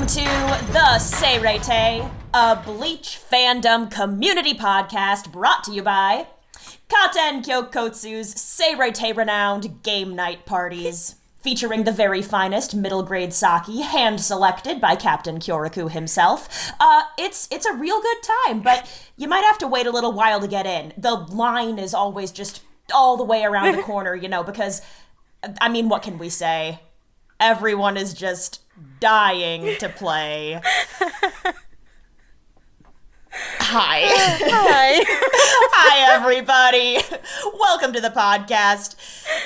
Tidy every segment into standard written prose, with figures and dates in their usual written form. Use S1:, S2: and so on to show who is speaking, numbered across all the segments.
S1: Welcome to the Seirete, a Bleach fandom community podcast brought to you by Katen Kyokotsu's Seirete-renowned game night parties, featuring the very finest middle-grade sake, hand-selected by Captain Kyōraku himself. It's a real good time, but you might have to wait a little while to get in. The line is always just all the way around the corner, because, what can we say? Everyone is just dying to play. Hi.
S2: Hi.
S1: Hi, everybody. Welcome to the podcast.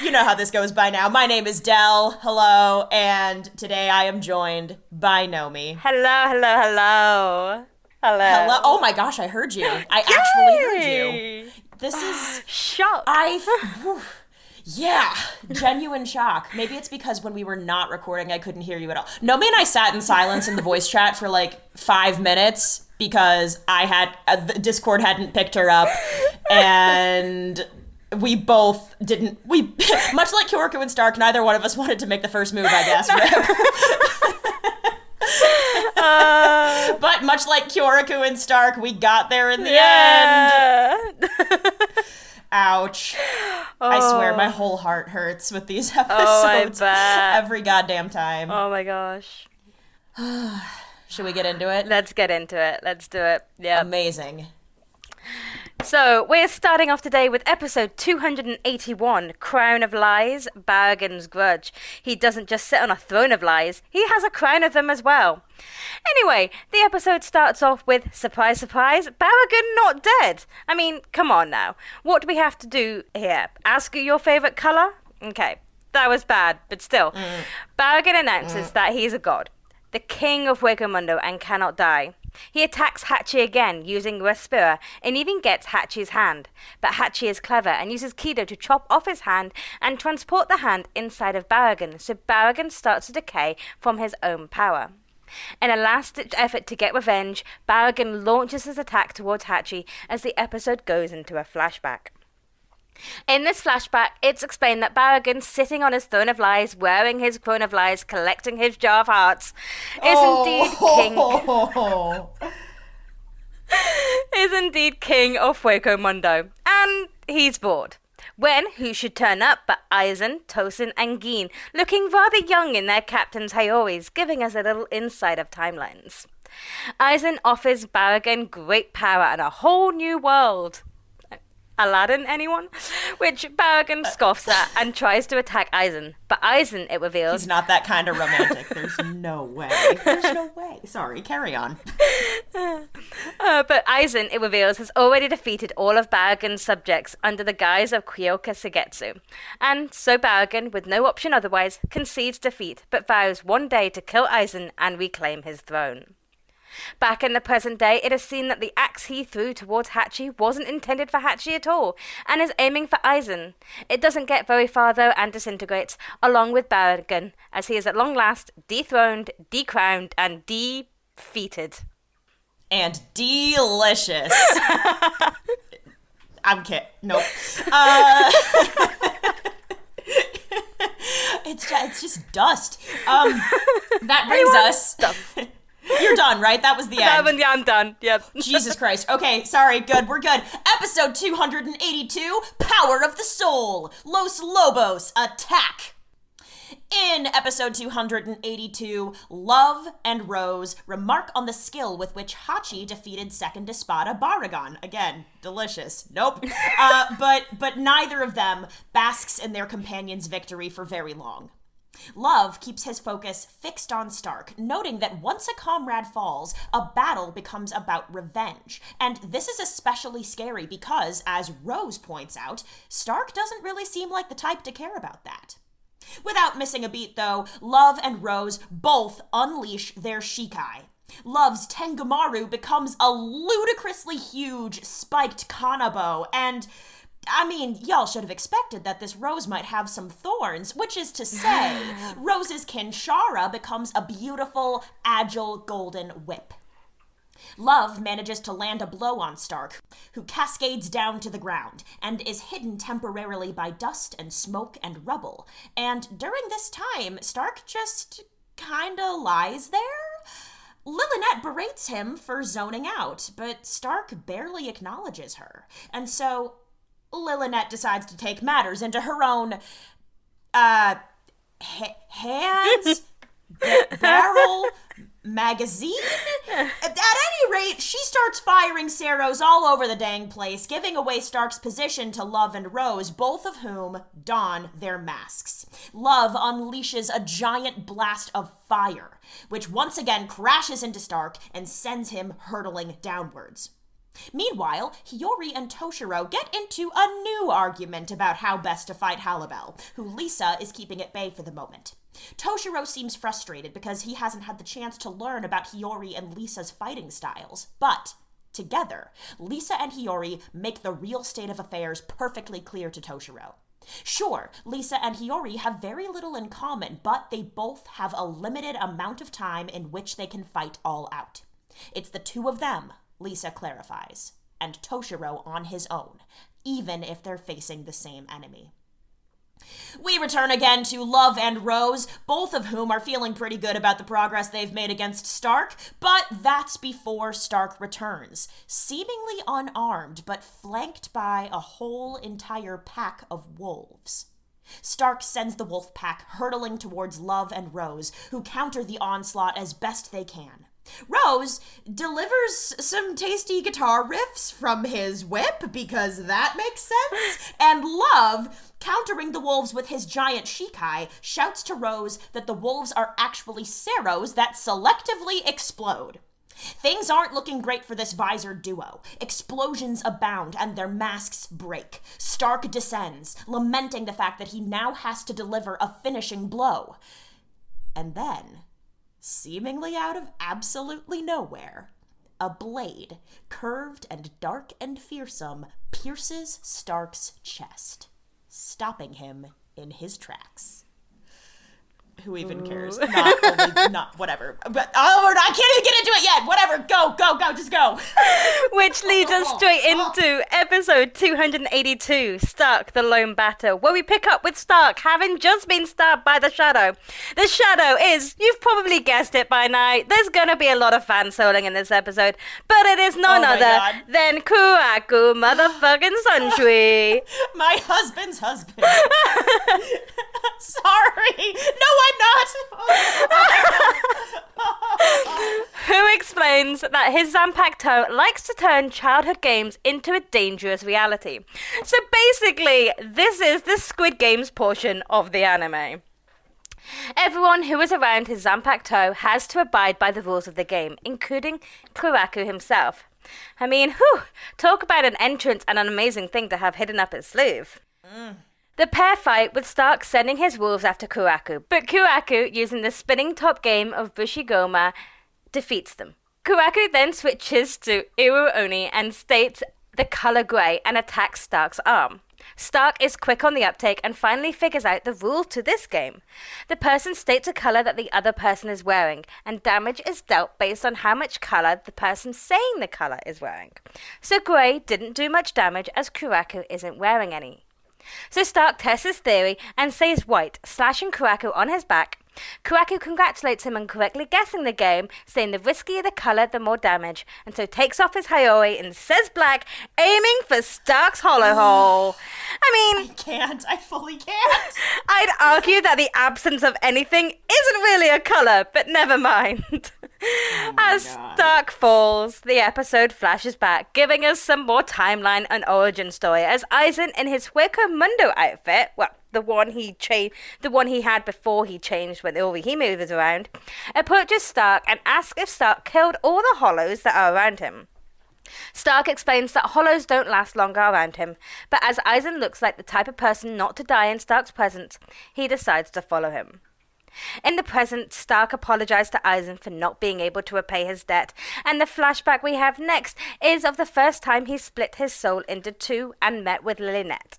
S1: You know how this goes by now. My name is Del. Hello. And today I am joined by Nomi.
S2: Hello.
S1: Hello. Oh my gosh, I heard you. I actually heard you. This is...
S2: Shock.
S1: Yeah, genuine shock. Maybe it's because when we were not recording, I couldn't hear you at all. Nomi and I sat in silence in the voice chat for like 5 minutes because the Discord hadn't picked her up, and we both didn't. Much like Kyōraku and Starrk, neither one of us wanted to make the first move, I guess. But much like Kyōraku and Starrk, we got there in the end. Ouch. I swear, my whole heart hurts with these episodes. Every goddamn time.
S2: Oh my gosh.
S1: Should we get into it?
S2: Let's get into it. Let's do it. Yeah.
S1: Amazing.
S2: So, we're starting off today with episode 281, Crown of Lies, Baraggan's Grudge. He doesn't just sit on a throne of lies, he has a crown of them as well. Anyway, the episode starts off with, surprise, surprise, Baraggan not dead. Come on now. What do we have to do here? Ask you your favourite colour? Okay, that was bad, but still. Baraggan announces that he's a god, the king of Hueco Mundo, and cannot die. He attacks Hachi again using Respira and even gets Hachi's hand. But Hachi is clever and uses Kido to chop off his hand and transport the hand inside of Baraggan, so Baraggan starts to decay from his own power. In a last-ditch effort to get revenge, Baraggan launches his attack towards Hachi as the episode goes into a flashback. In this flashback, it's explained that Baraggan, sitting on his throne of lies, wearing his crown of lies, collecting his jar of hearts, is indeed king of Hueco Mundo, and he's bored. When who should turn up but Aizen, Tosin, and Gin, looking rather young in their captain's Hayoris, giving us a little insight of timelines. Aizen offers Baraggan great power and a whole new world. Aladdin, anyone? Which Baraggan scoffs at and tries to attack Aizen. But Aizen, it reveals...
S1: He's not that kind of romantic. There's no way. Sorry, carry on.
S2: But Aizen, it reveals, has already defeated all of Baraggan's subjects under the guise of Kyoka Sugetsu. And so Baraggan, with no option otherwise, concedes defeat, but vows one day to kill Aizen and reclaim his throne. Back in the present day, it is seen that the axe he threw towards Hachi wasn't intended for Hachi at all, and is aiming for Aizen. It doesn't get very far though, and disintegrates, along with Baraggan, as he is at long last dethroned, decrowned, and defeated.
S1: And delicious. I'm kidding. Nope. It's just dust. That brings us... You're done, right? That was the end.
S2: Yeah, I'm done. Yep.
S1: Jesus Christ. Okay, sorry. Good. We're good. Episode 282, Power of the Soul. Los Lobos attack. In episode 282, Love and Rose remark on the skill with which Hachi defeated Second Espada Baraggan. Again, delicious. Nope. But neither of them basks in their companion's victory for very long. Love keeps his focus fixed on Starrk, noting that once a comrade falls, a battle becomes about revenge. And this is especially scary because, as Rose points out, Starrk doesn't really seem like the type to care about that. Without missing a beat, though, Love and Rose both unleash their Shikai. Love's Tengumaru becomes a ludicrously huge spiked kanabo, and... y'all should have expected that this Rose might have some thorns, which is to say, Rose's Kinshara becomes a beautiful, agile golden whip. Love manages to land a blow on Starrk, who cascades down to the ground and is hidden temporarily by dust and smoke and rubble. And during this time, Starrk just kinda lies there? Lilynette berates him for zoning out, but Starrk barely acknowledges her. And so Lilynette decides to take matters into her own, hands, barrel, magazine? At any rate, she starts firing Ceros all over the dang place, giving away Starrk's position to Love and Rose, both of whom don their masks. Love unleashes a giant blast of fire, which once again crashes into Starrk and sends him hurtling downwards. Meanwhile, Hiyori and Toshiro get into a new argument about how best to fight Halibel, who Lisa is keeping at bay for the moment. Toshiro seems frustrated because he hasn't had the chance to learn about Hiyori and Lisa's fighting styles, but together, Lisa and Hiyori make the real state of affairs perfectly clear to Toshiro. Sure, Lisa and Hiyori have very little in common, but they both have a limited amount of time in which they can fight all out. It's the two of them, Lisa clarifies, and Toshiro on his own, even if they're facing the same enemy. We return again to Love and Rose, both of whom are feeling pretty good about the progress they've made against Starrk, but that's before Starrk returns, seemingly unarmed, but flanked by a whole entire pack of wolves. Starrk sends the wolf pack hurtling towards Love and Rose, who counter the onslaught as best they can. Rose delivers some tasty guitar riffs from his whip, because that makes sense, and Love, countering the wolves with his giant shikai, shouts to Rose that the wolves are actually Ceros that selectively explode. Things aren't looking great for this visored duo. Explosions abound and their masks break. Starrk descends, lamenting the fact that he now has to deliver a finishing blow. And then, seemingly out of absolutely nowhere, a blade, curved and dark and fearsome, pierces Starrk's chest, stopping him in his tracks. Who even cares? Not whatever. But I can't even get into it yet. Whatever. Go, just go.
S2: Which leads us straight into episode 282, Starrk the Lone Batter, where we pick up with Starrk having just been stabbed by the Shadow. The Shadow is, you've probably guessed it by now, there's gonna be a lot of fan soloing in this episode, but it is none other than Kyōraku motherfucking Suntree.
S1: My husband's husband. Sorry. No, I'm not.
S2: Who explains that his Zanpakuto likes to turn childhood games into a dangerous reality. So basically, this is the Squid Games portion of the anime. Everyone who is around his Zanpakuto has to abide by the rules of the game, including Kyōraku himself. I mean, talk about an entrance and an amazing thing to have hidden up his sleeve. The pair fight with Starrk sending his wolves after Kyōraku, but Kyōraku, using the spinning top game of Bushigoma, defeats them. Kyōraku then switches to Iru Oni and states the color grey and attacks Starrk's arm. Starrk is quick on the uptake and finally figures out the rule to this game. The person states a color that the other person is wearing, and damage is dealt based on how much color the person saying the color is wearing. So grey didn't do much damage as Kyōraku isn't wearing any. So Starrk tests his theory and says white, slashing Kyōraku on his back. Kyōraku congratulates him on correctly guessing the game, saying the riskier the colour, the more damage, and so takes off his Hiyori and says black, aiming for Starrk's hollow hole. I
S1: fully can't.
S2: I'd argue that the absence of anything isn't really a colour, but never mind. As Starrk falls, the episode flashes back, giving us some more timeline and origin story as Aizen in his Hueco Mundo outfit, well, the one he had before he changed when he moves around, approaches Starrk and asks if Starrk killed all the hollows that are around him. Starrk explains that hollows don't last longer around him, but as Aizen looks like the type of person not to die in Starrk's presence, he decides to follow him. In the present, Starrk apologized to Aizen for not being able to repay his debt, and the flashback we have next is of the first time he split his soul into two and met with Lilynette.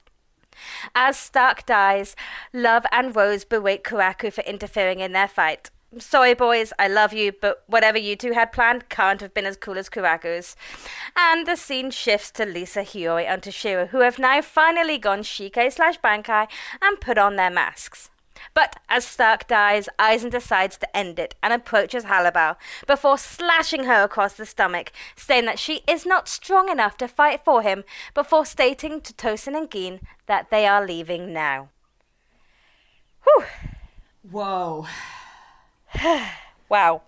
S2: As Starrk dies, Love and Rose berate Kyōraku for interfering in their fight. Sorry boys, I love you, but whatever you two had planned can't have been as cool as Kyōraku's. And the scene shifts to Lisa, Hiyori and Toshiro, who have now finally gone Shikai/Bankai and put on their masks. But as Starrk dies, Aizen decides to end it and approaches Halibal before slashing her across the stomach, saying that she is not strong enough to fight for him, before stating to Tosin and Gin that they are leaving now. Whew.
S1: Whoa.
S2: Wow.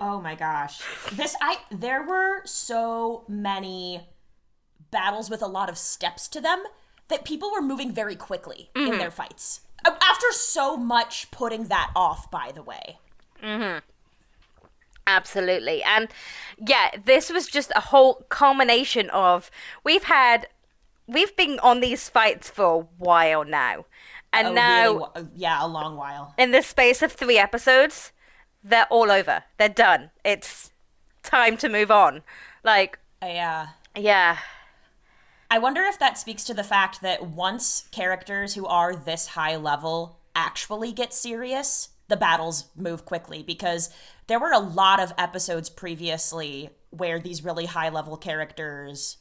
S1: Oh my gosh. There were so many battles with a lot of steps to them that people were moving very quickly in their fights. After so much putting that off, by the way.
S2: Absolutely. And yeah, this was just a whole culmination of, we've been on these fights for a while now. And now,
S1: really, a long while.
S2: In the space of 3 episodes, they're all over. They're done. It's time to move on. Like,
S1: yeah.
S2: I
S1: wonder if that speaks to the fact that once characters who are this high level actually get serious, the battles move quickly, because there were a lot of episodes previously where these really high level characters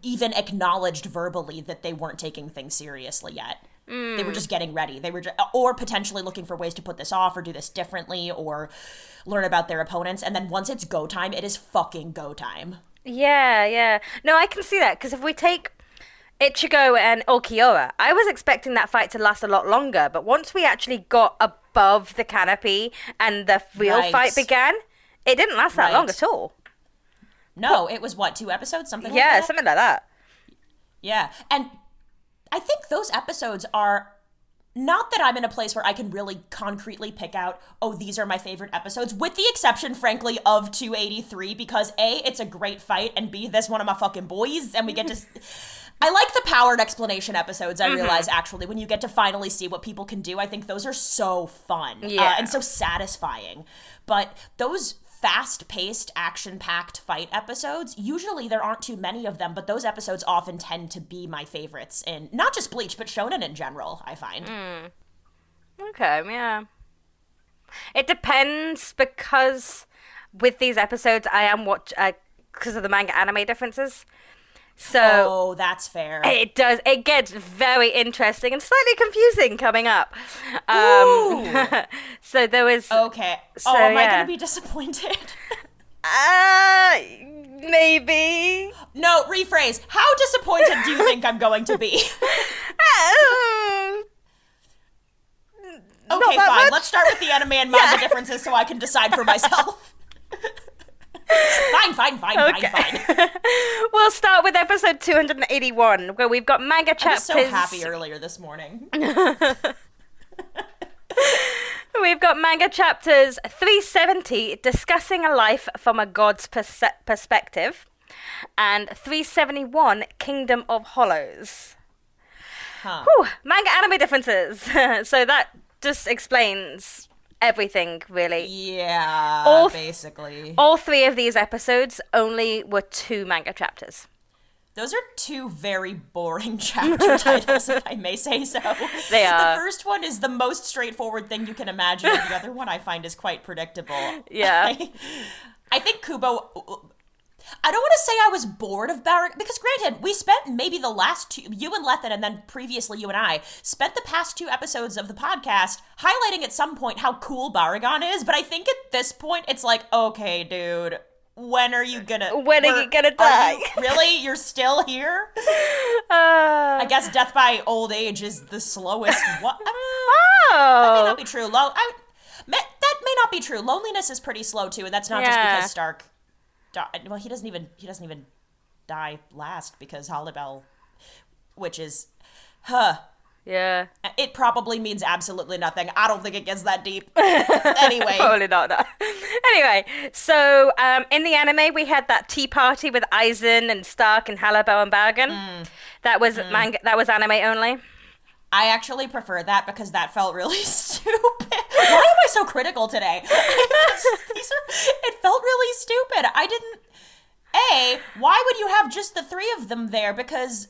S1: even acknowledged verbally that they weren't taking things seriously yet. They were just getting ready. They were or potentially looking for ways to put this off or do this differently or learn about their opponents. And then once it's go time, it is fucking go time.
S2: Yeah. No, I can see that, because if we take Ichigo and Ulquiorra, I was expecting that fight to last a lot longer, but once we actually got above the canopy and the real fight began, it didn't last that long at all.
S1: No, it was 2 episodes? Something like that?
S2: Yeah, something like that.
S1: Yeah, and I think those episodes are, not that I'm in a place where I can really concretely pick out, these are my favorite episodes, with the exception, frankly, of 283, because A, it's a great fight, and B, that's one of my fucking boys, and we get to... I like the power and explanation episodes, I realize, actually, when you get to finally see what people can do. I think those are so fun and so satisfying. But those fast-paced, action-packed fight episodes, usually there aren't too many of them, but those episodes often tend to be my favorites in not just Bleach, but shonen in general, I find.
S2: Okay, yeah. It depends, because with these episodes, I am because of the manga anime differences. So
S1: that's fair.
S2: It gets very interesting and slightly confusing coming up. So there was...
S1: Okay.
S2: So,
S1: am I going to be disappointed?
S2: Maybe.
S1: No, rephrase. How disappointed do you think I'm going to be? Okay, fine. Much. Let's start with the anime and manga differences so I can decide for myself. Fine.
S2: We'll start with episode 281, where we've got Manga Chapters.
S1: I was so happy earlier this morning.
S2: We've got Manga Chapters 370, discussing a life from a god's perspective, and 371, Kingdom of Hollows. Manga anime differences. So that just explains everything, really.
S1: Yeah, basically.
S2: All 3 of these episodes only were 2 manga chapters.
S1: Those are 2 very boring chapter titles, if I may say so.
S2: They are.
S1: The first one is the most straightforward thing you can imagine, and the other one I find is quite predictable.
S2: Yeah.
S1: I think Kubo... I don't want to say I was bored of Baraggan, because granted, we spent maybe the last 2, you and Lethan, and then previously you and I, spent the past 2 episodes of the podcast highlighting at some point how cool Baraggan is, but I think at this point it's like, okay, dude, when are you gonna
S2: die?
S1: Really? You're still here? I guess death by old age is the slowest. That may not be true. That may not be true. Loneliness is pretty slow too, and that's not just because Starrk. Well, he doesn't even die last, because Halibal, which is,
S2: yeah,
S1: it probably means absolutely nothing. I don't think it gets that deep. Anyway,
S2: probably not. No. Anyway, so in the anime we had that tea party with Aizen and Starrk and Halibal and Baraggan. That was manga. That was anime only.
S1: I actually prefer that, because that felt really stupid. Why am I so critical today? It felt really stupid. Why would you have just the 3 of them there? Because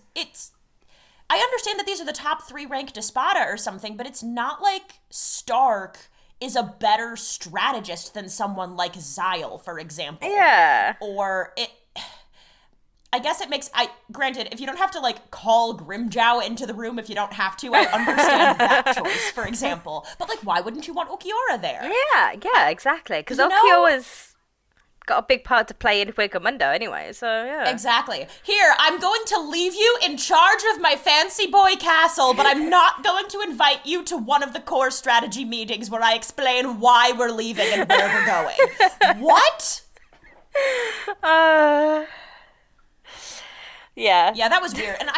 S1: I understand that these are the top 3 ranked Espada or something, but it's not like Starrk is a better strategist than someone like Zyle, for example.
S2: Yeah.
S1: Or I guess it makes, granted, if you don't have to, like, call Grimjow into the room if you don't have to, I understand that choice, for example. But, like, why wouldn't you want Ulquiorra there?
S2: Yeah, exactly. Because Ulquiorra's got a big part to play in Hueco Mundo anyway, so yeah.
S1: Exactly. Here, I'm going to leave you in charge of my fancy boy castle, but I'm not going to invite you to one of the core strategy meetings where I explain why we're leaving and where we're going. What?
S2: Yeah.
S1: Yeah, that was weird. And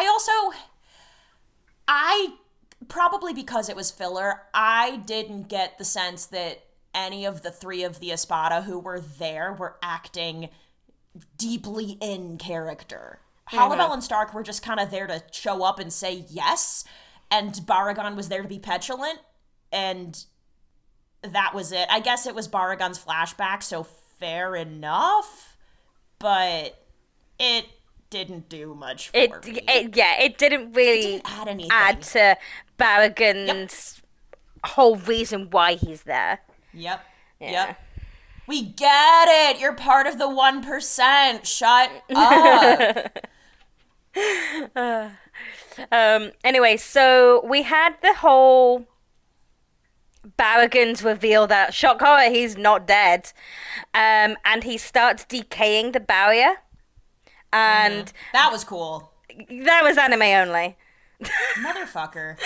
S1: probably because it was filler, I didn't get the sense that any of the three of the Espada who were there were acting deeply in character. Howl and Starrk were just kind of there to show up and say yes, and Baraggan was there to be petulant, and that was it. I guess it was Baraggan's flashback, so fair enough, but it didn't do much for me.
S2: It didn't really
S1: add anything.
S2: Add to Baraggan's whole reason why he's there.
S1: Yep. We get it. You're part of the 1%. Shut
S2: up. Anyway, so we had the whole Baraggan's reveal that, shock horror, he's not dead. And he starts decaying the barrier. And
S1: that was cool.
S2: That was anime only.
S1: Motherfucker.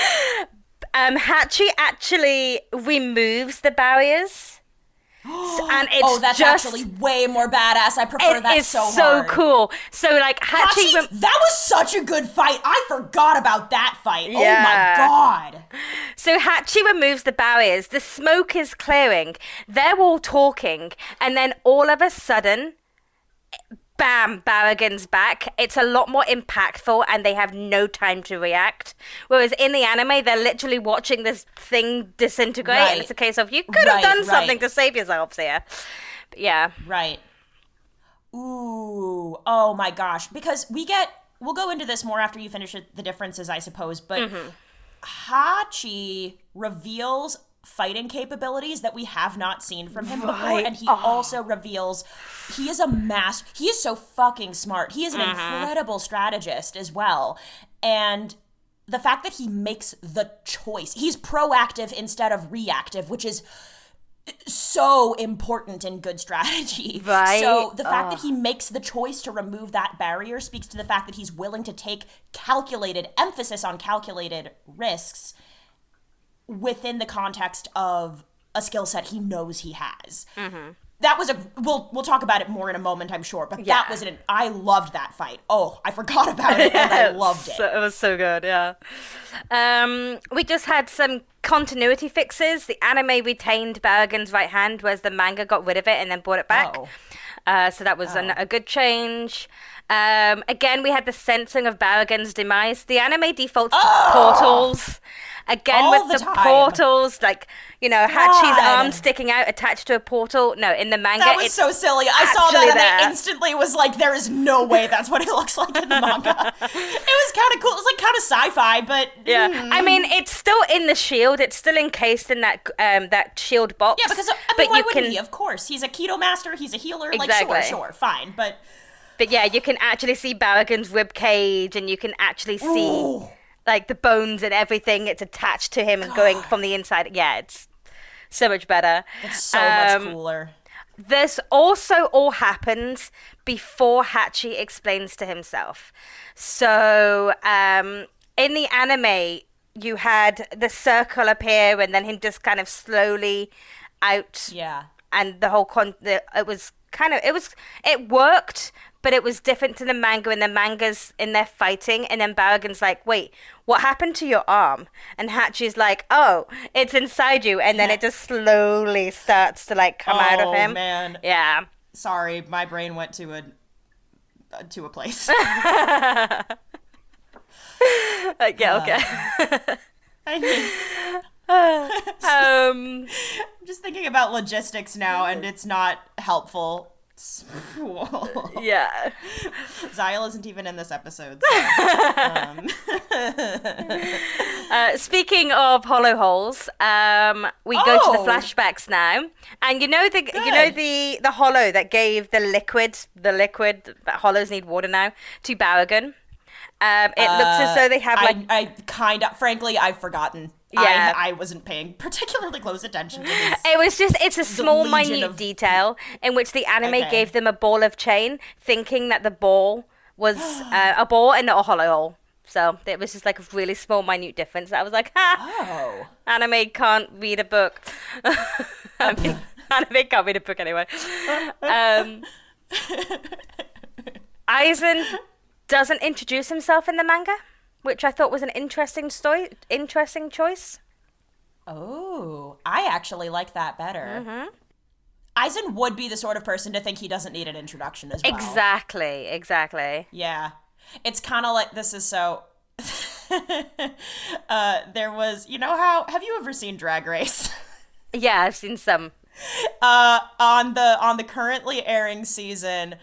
S2: Hachi actually removes the barriers. And it's
S1: that's actually way more badass. I prefer that so hard.
S2: It is so cool. So, like, Hachi...
S1: that was such a good fight. I forgot about that fight. Yeah. Oh, my God.
S2: So, Hachi removes the barriers. The smoke is clearing. They're all talking. And then, all of a sudden... bam, Baraggan's back. It's a lot more impactful and they have no time to react. Whereas in the anime, they're literally watching this thing disintegrate and it's a case of, you could have done something to save yourselves here. But yeah.
S1: Right. Ooh. Oh my gosh. Because we'll go into this more after you finish the differences, I suppose, but Hachi reveals fighting capabilities that we have not seen from him before, and he also reveals he is he is so fucking smart. He is an incredible strategist as well, and the fact that he makes the choice, he's proactive instead of reactive, which is so important in good strategy.
S2: Right.
S1: So the fact that he makes the choice to remove that barrier speaks to the fact that he's willing to take emphasis on calculated risks within the context of a skill set he knows he has. That was we'll talk about it more in a moment, I'm sure, but that was I loved that fight. Oh, I forgot about it and I loved it.
S2: It was so good, yeah. We just had some continuity fixes. The anime retained Baraggan's right hand, whereas the manga got rid of it and then brought it back. So that was a good change. Again, we had the sensing of Baraggan's demise. The anime defaults to portals. Again,
S1: all
S2: with the portals, like, you know, Hachi's arm sticking out attached to a portal. No, in the manga,
S1: that was so silly. I saw that and I instantly was like, there is no way that's what it looks like in the manga. It was kind of cool. It was like kind of sci-fi, but...
S2: Yeah. I mean, it's still in the shield. It's still encased in that shield box.
S1: Yeah, because, why wouldn't he? Of course. He's a keto master. He's a healer.
S2: Exactly.
S1: Like, sure, fine, but...
S2: But yeah, you can actually see Baraggan's rib cage, and you can actually see... like the bones and everything, it's attached to him and going from the inside. Yeah, it's so much better.
S1: It's so much cooler.
S2: This also all happens before Hachi explains to himself. So in the anime, you had the circle appear and then him just kind of slowly out.
S1: Yeah.
S2: And the whole it worked, but it was different to the manga. And the manga's in there fighting, and then Baraggan's like, wait, what happened to your arm? And Hachi's like, oh, it's inside you. And then it just slowly starts to like come out of him.
S1: Oh, man.
S2: Yeah.
S1: Sorry, my brain went to a place.
S2: Okay.
S1: I mean... I'm just thinking about logistics now, and it's not helpful.
S2: Yeah.
S1: Xyle isn't even in this episode.
S2: Speaking of hollow holes, we go to the flashbacks now, and you know the hollow that gave the liquid that hollows need water now to Baraggan. It looks as though they have
S1: frankly, I've forgotten.
S2: Yeah.
S1: I wasn't paying particularly close attention to this.
S2: It's a small, minute detail in which the anime gave them a ball of chain, thinking that the ball was a ball and not a hollow hole. So it was just like a really small, minute difference. I was like, anime can't read a book. Anime can't read a book anyway. Aizen doesn't introduce himself in the manga, which I thought was an interesting choice.
S1: Oh, I actually like that better. Mm-hmm. Aizen would be the sort of person to think he doesn't need an introduction as well.
S2: Exactly.
S1: Yeah. It's kind of like, this is so... there was... You know how... Have you ever seen Drag Race?
S2: Yeah, I've seen some.
S1: On the currently airing season...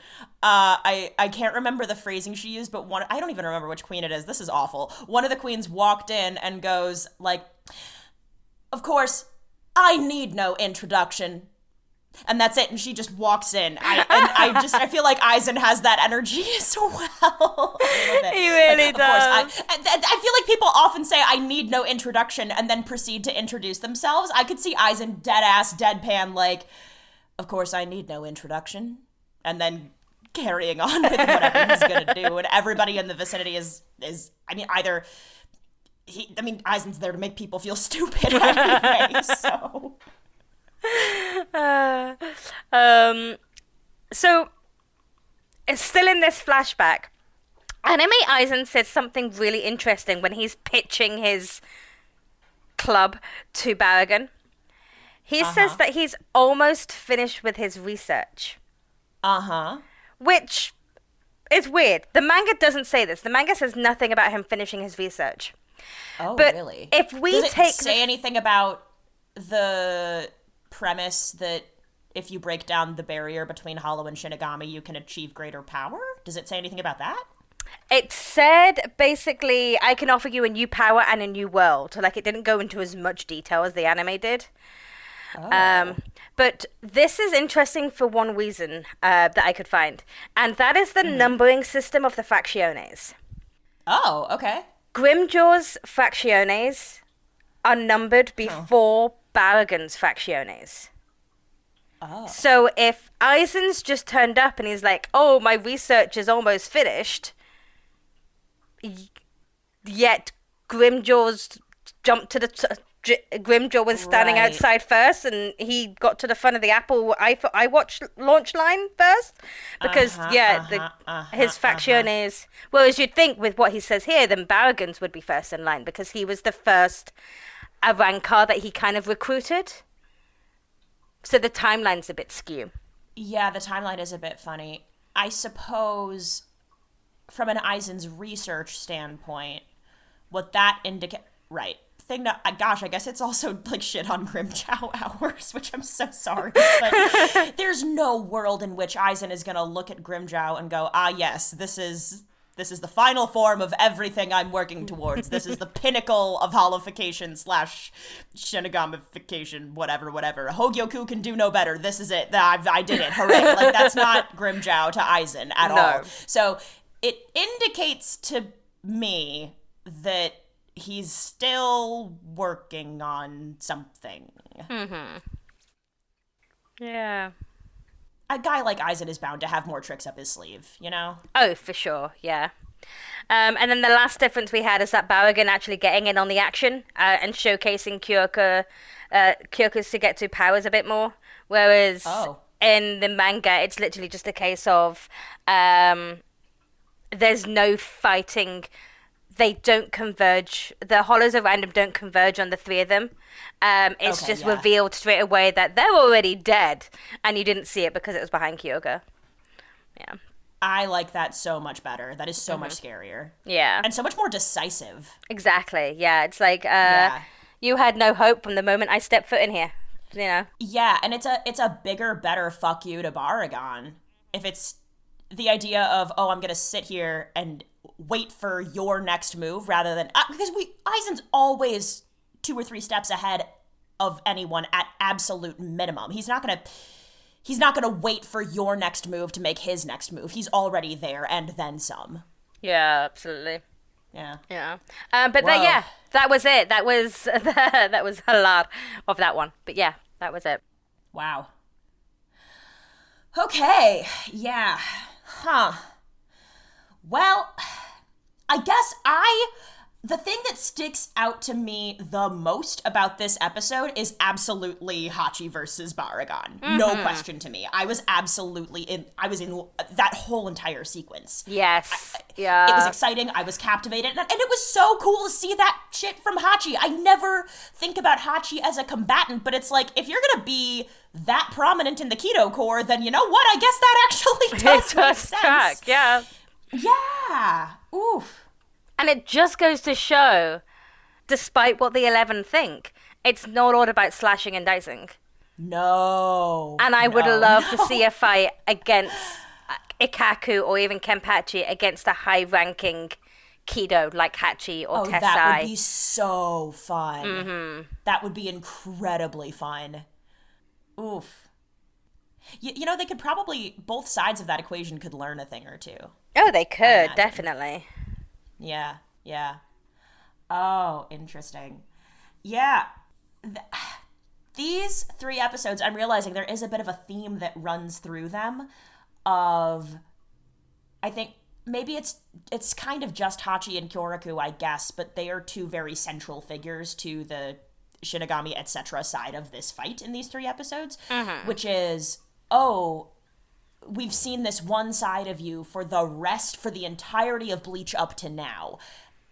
S1: I can't remember the phrasing she used, but I don't even remember which queen it is. This is awful. One of the queens walked in and goes, like, of course, I need no introduction. And that's it, and she just walks in. I feel like Aizen has that energy so well.
S2: He really does.
S1: Of course, I feel like people often say, I need no introduction, and then proceed to introduce themselves. I could see Aizen dead-ass, deadpan, like, of course, I need no introduction. And then carrying on with whatever he's gonna do, and everybody in the vicinity is either Aizen's there to make people feel stupid anyway, so
S2: so it's still in this flashback. Anime Aizen says something really interesting when he's pitching his club to Baraggan. He says that he's almost finished with his research. Which is weird. The manga doesn't say this. The manga says nothing about him finishing his research.
S1: Oh,
S2: but
S1: really?
S2: If we
S1: Does it say anything about the premise that if you break down the barrier between Hollow and Shinigami, you can achieve greater power? Does it say anything about that?
S2: It said, basically, I can offer you a new power and a new world. Like, it didn't go into as much detail as the anime did.
S1: Oh.
S2: But this is interesting for one reason that I could find, and that is the numbering system of the facciones.
S1: Oh, okay.
S2: Grimjaw's facciones are numbered before Baraggan's facciones.
S1: Oh.
S2: So if Aizen's just turned up and he's like, oh, my research is almost finished, yet Grimjaw's jumped to the... Grimjaw was standing outside first, and he got to the front of the Apple iWatch launch line first, because his facciones. Whereas you'd think with what he says here, then Baraggan's would be first in line because he was the first Arrancar that he kind of recruited. So the timeline's a bit skew.
S1: Yeah, the timeline is a bit funny. I suppose, from an Aizen's research standpoint, what that indicates, right? Gosh, I guess it's also like shit on Grimjaw hours, which I'm so sorry. But there's no world in which Aizen is gonna look at Grimjaw and go, yes, this is the final form of everything I'm working towards. This is the pinnacle of holification / Shinigamification, whatever. Hogyoku can do no better. This is it. I did it. Hooray. Like, that's not Grimjaw to Aizen at all. So it indicates to me that he's still working on something.
S2: Yeah.
S1: A guy like Aizen is bound to have more tricks up his sleeve, you know?
S2: Oh, for sure, yeah. And then the last difference we had is that Baraggan actually getting in on the action and showcasing Kyoku's to get to powers a bit more. Whereas in the manga, it's literally just a case of there's no fighting. They don't converge. The hollows around them don't converge on the three of them. It's just revealed straight away that they're already dead, and you didn't see it because it was behind Kyoga. Yeah.
S1: I like that so much better. That is so much scarier.
S2: Yeah.
S1: And so much more decisive.
S2: Exactly. Yeah. It's like you had no hope from the moment I stepped foot in here. You know.
S1: Yeah, and it's a bigger, better fuck you to Baraggan. if it's the idea of, oh, I'm going to sit here and wait for your next move rather than, because Aizen's always 2 or 3 steps ahead of anyone at absolute minimum. He's not going to wait for your next move to make his next move. He's already there and then some.
S2: Yeah, absolutely.
S1: Yeah.
S2: Yeah. But that was it. That was that was a lot of that one. But yeah, that was it.
S1: Wow. Okay. Yeah. Huh. Well, I guess the thing that sticks out to me the most about this episode is absolutely Hachi versus Baraggan. No question to me. I was in that whole entire sequence.
S2: Yes. Yeah.
S1: It was exciting. I was captivated. And it was so cool to see that shit from Hachi. I never think about Hachi as a combatant, but it's like, if you're going to be that prominent in the Keto Corps, then you know what? I guess that actually does make sense.
S2: Track. Yeah.
S1: Yeah. Oof.
S2: And it just goes to show, despite what the 11 think, it's not all about slashing and dicing.
S1: No.
S2: And I would love to see a fight against Ikkaku or even Kenpachi against a high-ranking Kido like Hachi or Tessai.
S1: That would be so fun. Mm-hmm. That would be incredibly fun. Oof. You know, they could probably, both sides of that equation could learn a thing or two.
S2: Oh, they could, definitely.
S1: Yeah, yeah. Oh, interesting. Yeah. These 3 episodes, I'm realizing there is a bit of a theme that runs through them of, I think, maybe it's kind of just Hachi and Kyōraku, I guess, but they are 2 very central figures to the Shinigami, etc. side of this fight in these 3 episodes, which is, we've seen this one side of you for the entirety of Bleach up to now.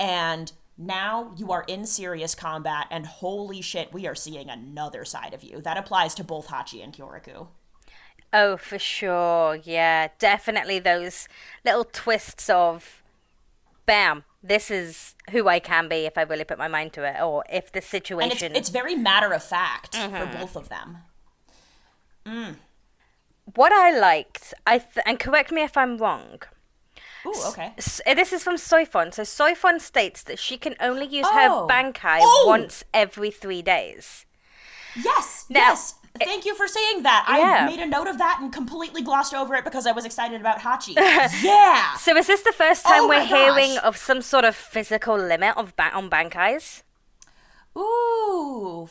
S1: And now you are in serious combat, and holy shit, we are seeing another side of you. That applies to both Hachi and Kyōraku.
S2: Oh, for sure. Yeah, definitely those little twists of, bam, this is who I can be if I really put my mind to it, or if the situation...
S1: And it's very matter of fact for both of them.
S2: What I liked, and correct me if I'm wrong.
S1: Ooh, okay.
S2: This is from Soifon. So Soifon states that she can only use her Bankai once every 3 days.
S1: Yes, yes. Thank you for saying that. I made a note of that and completely glossed over it because I was excited about Hachi. Yeah!
S2: So is this the first time we're hearing of some sort of physical limit on Bankais?
S1: Ooh,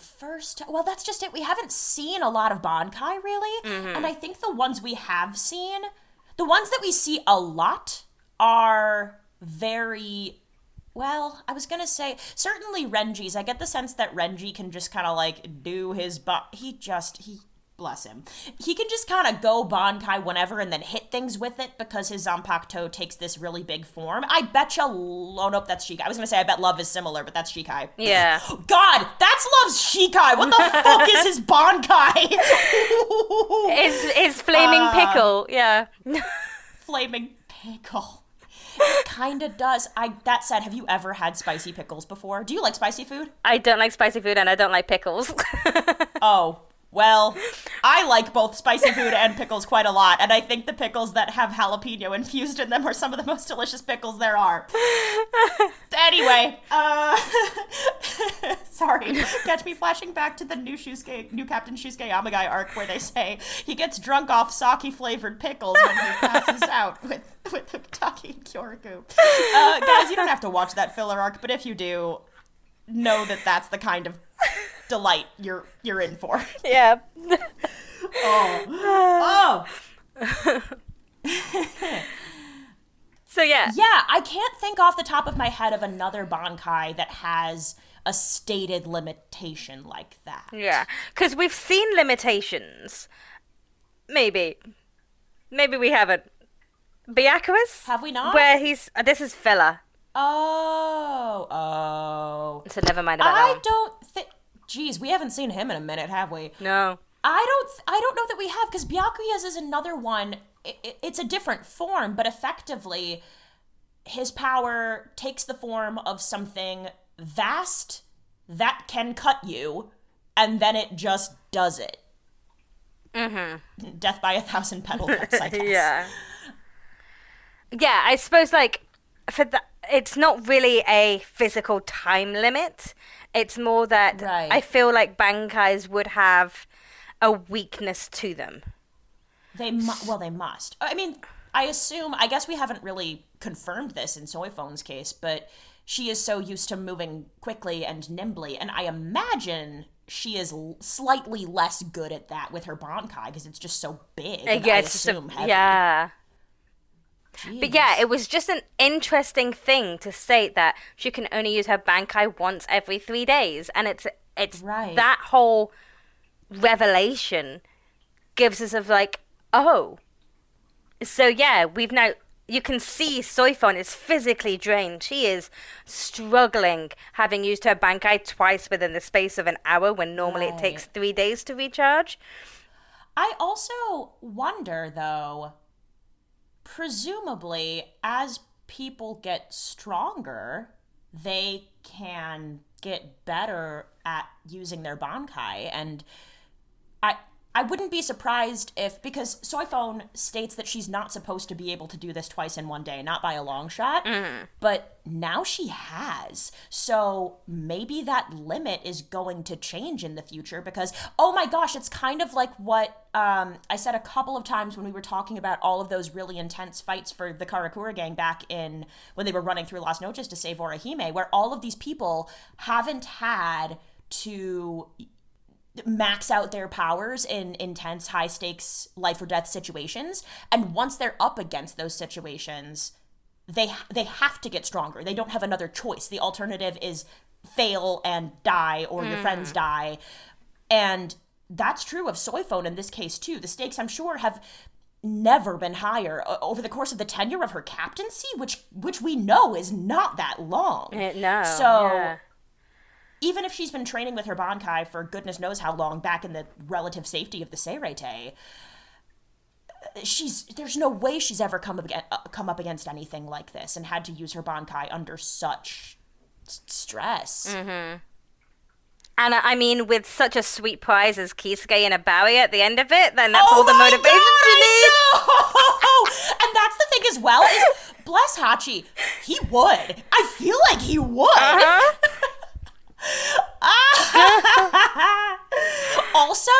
S1: well, that's just it. We haven't seen a lot of Bankai, really. And I think the ones we have seen, the ones that we see a lot are very, well, I was going to say, certainly Renji's. I get the sense that Renji can just kind of, like, do his, bless him. He can just kind of go Bankai whenever and then hit things with it because his Zanpakuto takes this really big form. I betcha, nope, that's Shikai. I was going to say, I bet Love is similar, but that's Shikai.
S2: Yeah.
S1: God, that's Love's Shikai. What the fuck is his Bankai?
S2: Is Flaming Pickle, yeah.
S1: Flaming Pickle. It kind of does. That said, have you ever had spicy pickles before? Do you like spicy food?
S2: I don't like spicy food and I don't like pickles.
S1: Oh. Well, I like both spicy food and pickles quite a lot, and I think the pickles that have jalapeno infused in them are some of the most delicious pickles there are. Anyway, sorry, catch me flashing back to the new Captain Shusuke Amagai arc where they say he gets drunk off sake-flavored pickles when he passes out with Taki and Kyōraku. Guys, you don't have to watch that filler arc, but if you do, know that that's the kind of delight you're in for.
S2: Yeah.
S1: Oh.
S2: So yeah.
S1: Yeah, I can't think off the top of my head of another Bankai that has a stated limitation like that.
S2: Yeah, because we've seen limitations. Maybe we haven't. Byakuya's?
S1: Have we not?
S2: Where this is filler.
S1: Oh.
S2: So never mind about that one.
S1: I don't think... Geez, we haven't seen him in a minute, have we?
S2: No.
S1: I don't know that we have, because Byakuya's is another one. It's a different form, but effectively, his power takes the form of something vast that can cut you, and then it just does it. Mm-hmm. Death by 1,000 petal cuts, I guess.
S2: Yeah. Yeah, I suppose, like, for that, it's not really a physical time limit. It's more that I feel like Bankais would have a weakness to them.
S1: They must. I mean, I guess we haven't really confirmed this in Soyphone's case, but she is so used to moving quickly and nimbly, and I imagine she is slightly less good at that with her Bankai because it's just so big. And
S2: yeah,
S1: I assume heavy.
S2: Yeah.
S1: Jeez.
S2: But yeah, it was just an interesting thing to state that she can only use her Bankai once every 3 days, and it's that whole revelation gives us of like, oh, so yeah, we've now. You can see Soyphone is physically drained. She is struggling, having used her Bankai twice within the space of an hour when normally it takes 3 days to recharge.
S1: I also wonder, though, presumably, as people get stronger, they can get better at using their Bankai, and I wouldn't be surprised if, because Soyphone states that she's not supposed to be able to do this twice in one day, not by a long shot, but now she has. So maybe that limit is going to change in the future because, oh my gosh, it's kind of like what I said a couple of times when we were talking about all of those really intense fights for the Karakura gang back in when they were running through Las Noches to save Orihime, where all of these people haven't had to max out their powers in intense, high-stakes, life-or-death situations. And once they're up against those situations, they have to get stronger. They don't have another choice. The alternative is fail and die, or your friends die. And that's true of Soyphone in this case, too. The stakes, I'm sure, have never been higher over the course of the tenure of her captaincy, which we know is not that long.
S2: No.
S1: So...
S2: Yeah.
S1: Even if she's been training with her Bankai for goodness knows how long back in the relative safety of the Seirete, there's no way she's ever come up against anything like this and had to use her Bankai under such stress.
S2: Mm-hmm. And I mean, with such a sweet prize as Kisuke and a barrier at the end of it, then that's all the motivation she needs.
S1: And that's the thing as well, is bless Hachi, he would. I feel like he would.
S2: Uh-huh.
S1: Also,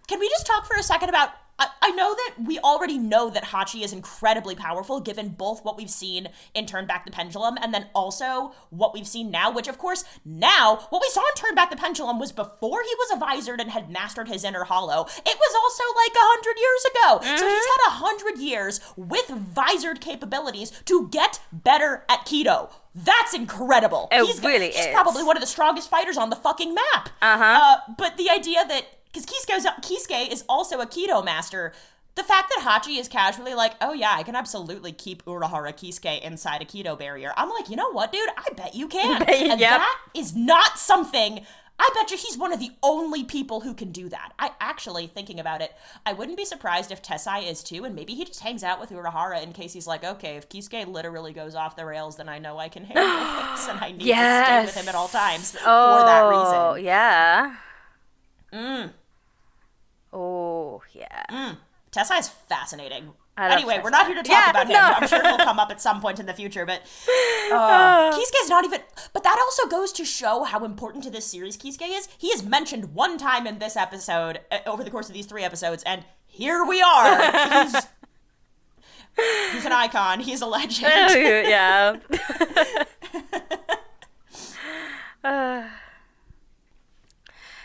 S1: can we just talk for a second about, I know that we already know that Hachi is incredibly powerful given both what we've seen in Turn Back the Pendulum and then also what we've seen now, which of course now, what we saw in Turn Back the Pendulum was before he was a visored and had mastered his inner hollow. It was also like 100 years ago. So he's had 100 years with visored capabilities to get better at Kido. That's incredible.
S2: He's
S1: probably one of the strongest fighters on the fucking map. But the idea that, because Kisuke is also a Kido master, the fact that Hachi is casually like, oh yeah, I can absolutely keep Urahara Kisuke inside a Kido barrier. I'm like, you know what, dude? I bet you can. And that is not something... I bet you he's one of the only people who can do that. I actually, thinking about it, I wouldn't be surprised if Tessai is too, and maybe he just hangs out with Urahara in case he's like, okay, if Kisuke literally goes off the rails, then I know I can handle this, and I need to stay with him at all times for that reason.
S2: Oh, yeah. Oh, yeah.
S1: Tessai is fascinating. Anyway, we're not here to talk about him. No. I'm sure he'll come up at some point in the future, but Kisuke's not even... But that also goes to show how important to this series Kisuke is. He is mentioned one time in this episode, over the course of these 3 episodes, and here we are. He's an icon. He's a legend.
S2: Yeah.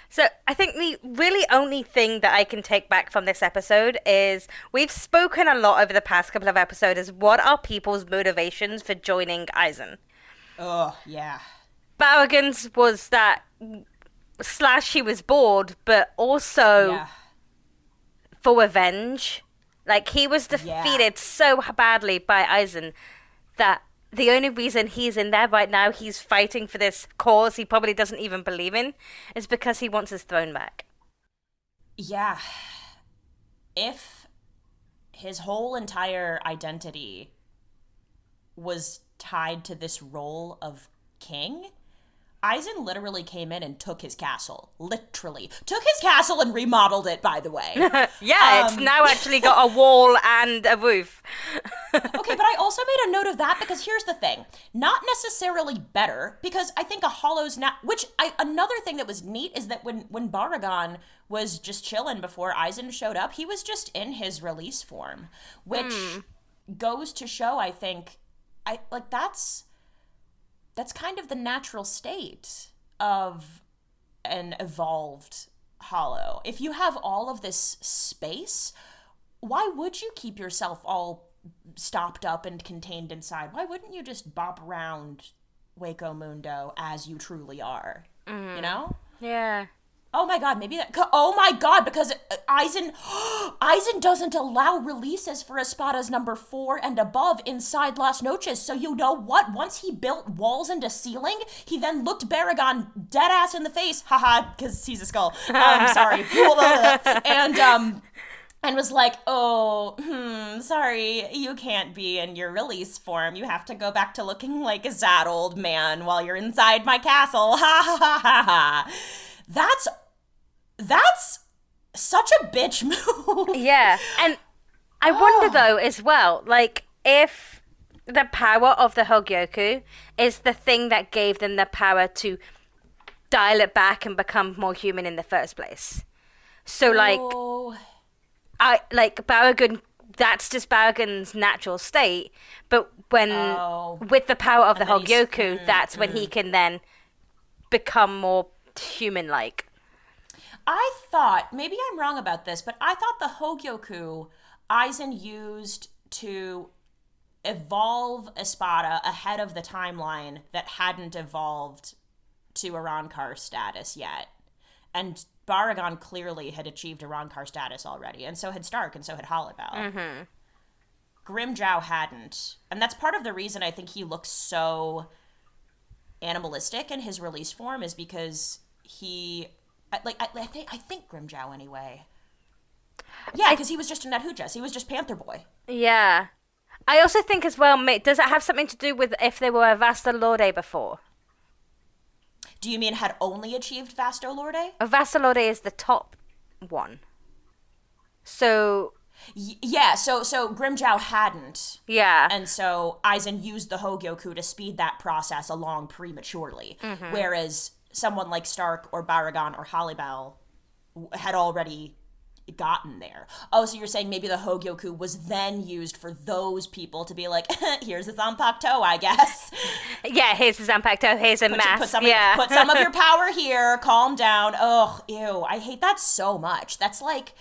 S2: So I think the really only thing that I can take back from this episode is we've spoken a lot over the past couple of episodes is what are people's motivations for joining Aizen?
S1: Oh, yeah.
S2: Baraggan's was that / he was bored, but also for revenge. Like, he was defeated so badly by Aizen that the only reason he's in there right now, he's fighting for this cause he probably doesn't even believe in, is because he wants his throne back.
S1: Yeah. If his whole entire identity was tied to this role of king, Aizen literally came in and took his castle. Literally. Took his castle and remodeled it, by the way.
S2: Yeah, it's now actually got a wall and a roof.
S1: Okay, but I also made a note of that because here's the thing. Not necessarily better, because I think a Hollow's now... Another thing that was neat is that when Baraggan was just chilling before Aizen showed up, he was just in his release form, which goes to show, I think... That's kind of the natural state of an evolved Hollow. If you have all of this space, why would you keep yourself all stopped up and contained inside? Why wouldn't you just bop around Hueco Mundo as you truly are? You know?
S2: Yeah.
S1: Oh my god, because Aizen doesn't allow releases for Espadas number 4 and above inside Las Noches, so you know what? Once he built walls into ceiling, he then looked Baraggan dead ass in the face, haha, because he's a skull, sorry, and was like, sorry, you can't be in your release form, you have to go back to looking like a sad old man while you're inside my castle, ha ha ha ha ha. That's such a bitch move.
S2: Yeah, and I wonder though as well, like if the power of the Hogyoku is the thing that gave them the power to dial it back and become more human in the first place. So Baraggan, that's just Baraggan's natural state, but when with the power of the Hogyoku, that's when he can then become more human-like.
S1: I thought, maybe I'm wrong about this, but I thought the Hogyoku Aizen used to evolve Espada ahead of the timeline that hadn't evolved to Arrancar status yet. And Baraggan clearly had achieved Arrancar status already, and so had Starrk, and so had Howl. Grimmjow hadn't. And that's part of the reason I think he looks so animalistic in his release form, is because he... I think Grimmjow anyway. Yeah, because he was just a Nethujas. He was just Panther Boy.
S2: Yeah. I also think as well, does it have something to do with if they were a Vasto Lorde before?
S1: Do you mean had only achieved Vasto Lorde?
S2: A Vasto Lorde is the top one. So...
S1: Yeah, so Grimmjow hadn't.
S2: Yeah.
S1: And so Aizen used the Hogyoku to speed that process along prematurely. Whereas... someone like Starrk or Baraggan or Howl had already gotten there. Oh, so you're saying maybe the Hogyoku was then used for those people to be like, here's a Zanpakuto, I guess.
S2: Yeah, here's a Zanpakuto, here's a mask.
S1: Put some of your power here, calm down. Ugh, ew, I hate that so much. That's like,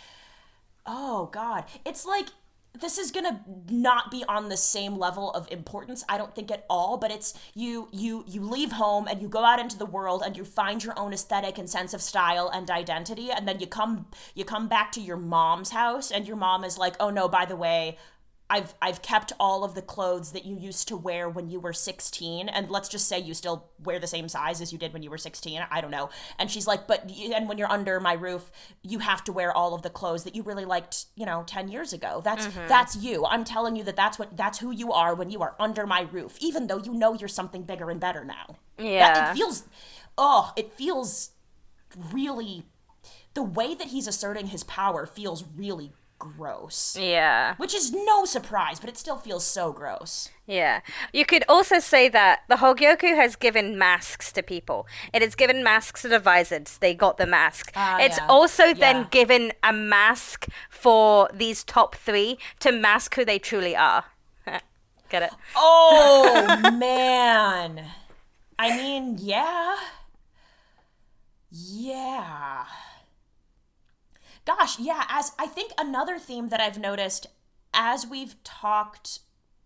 S1: oh god. It's like, this is gonna not be on the same level of importance, I don't think at all, but it's you leave home and you go out into the world and you find your own aesthetic and sense of style and identity, and then you come back to your mom's house and your mom is like, oh no, by the way, I've kept all of the clothes that you used to wear when you were 16, and let's just say you still wear the same size as you did when you were 16, I don't know. And she's like, and when you're under my roof, you have to wear all of the clothes that you really liked, 10 years ago. That's you. I'm telling you that's who you are when you are under my roof, even though you know you're something bigger and better now.
S2: Yeah.
S1: It feels really, the way that he's asserting his power feels really gross.
S2: Yeah.
S1: Which is no surprise, but it still feels so gross.
S2: Yeah. You could also say that the Hogyoku has given masks to people. It has given masks to the Visors. They got the mask. It's also then given a mask for these top 3 to mask who they truly are. Get it?
S1: Oh, man. I mean, yeah. Yeah. Gosh, yeah, as I think another theme that I've noticed as we've talked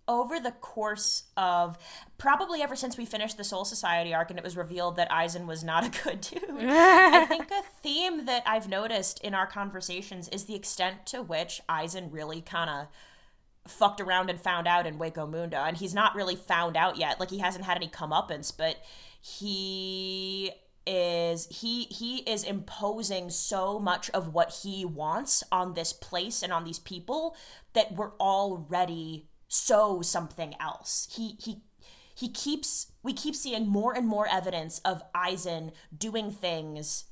S1: over the course of probably ever since we finished the Soul Society arc and it was revealed that Aizen was not a good dude, I think a theme that I've noticed in our conversations is the extent to which Aizen really kind of fucked around and found out in Hueco Mundo. And he's not really found out yet. Like, he hasn't had any comeuppance, but he is imposing so much of what he wants on this place and on these people that we're already so something else. we keep seeing more and more evidence of Aizen doing things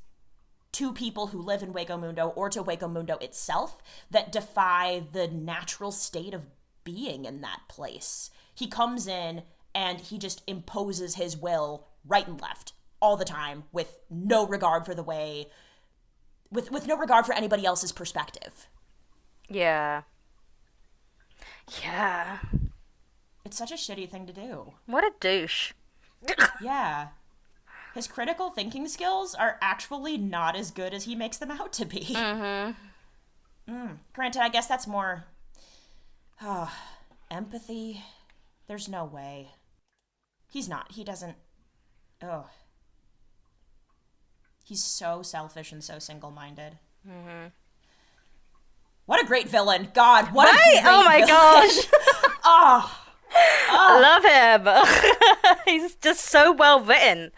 S1: to people who live in Hueco Mundo or to Hueco Mundo itself that defy the natural state of being in that place. He comes in and he just imposes his will right and left all the time with no regard for the way, with no regard for anybody else's perspective.
S2: Yeah. Yeah.
S1: It's such a shitty thing to do.
S2: What a douche.
S1: Yeah. His critical thinking skills are actually not as good as he makes them out to be. Mm-hmm. Granted, I guess that's more... empathy? There's no way. He's not. He doesn't... Oh. He's so selfish and so single-minded.
S2: Mm-hmm.
S1: What a great villain. God, what a great
S2: Oh my
S1: villain.
S2: gosh.
S1: Oh.
S2: I love him. He's just so well written.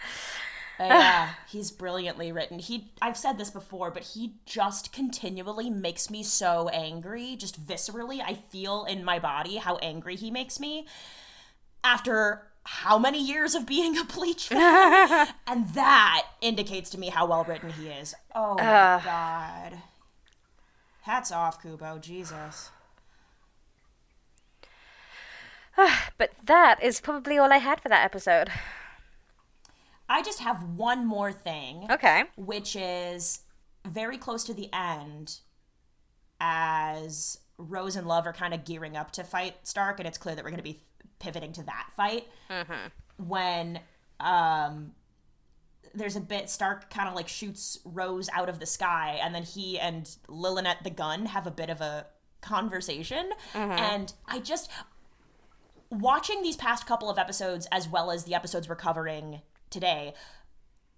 S1: Yeah, he's brilliantly written. I've said this before, but he just continually makes me so angry. Just viscerally, I feel in my body how angry he makes me after how many years of being a Bleach fan. And that indicates to me how well written he is. Oh my God. Hats off, Kubo. Jesus.
S2: But that is probably all I had for that episode.
S1: I just have one more thing.
S2: Okay.
S1: Which is very close to the end as Rose and Love are kind of gearing up to fight Starrk, and it's clear that we're going to be pivoting to that fight. Mm-hmm. When there's a bit, Starrk kind of like shoots Rose out of the sky, and then he and Lillinette the gun have a bit of a conversation. Mm-hmm. And I just... Watching these past couple of episodes, as well as the episodes we're covering today,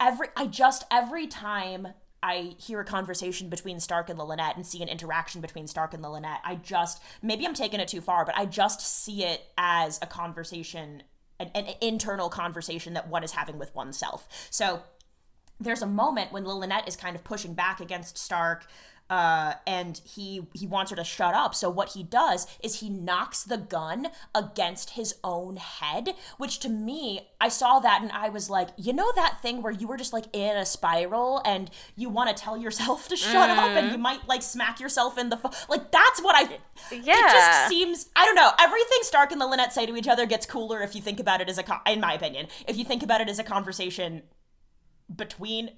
S1: every time I hear a conversation between Starrk and Lillinette and see an interaction between Starrk and Lillinette, maybe I'm taking it too far, but I just see it as a conversation, an internal conversation that one is having with oneself. So there's a moment when Lillinette is kind of pushing back against Starrk, and he wants her to shut up. So what he does is he knocks the gun against his own head, which to me, I saw that and I was like, you know that thing where you were just like in a spiral and you want to tell yourself to shut up and you might like smack yourself in the like that's what it just seems, I don't know, everything Starrk and Lillinette say to each other gets cooler if you think about it as in my opinion, if you think about it as a conversation between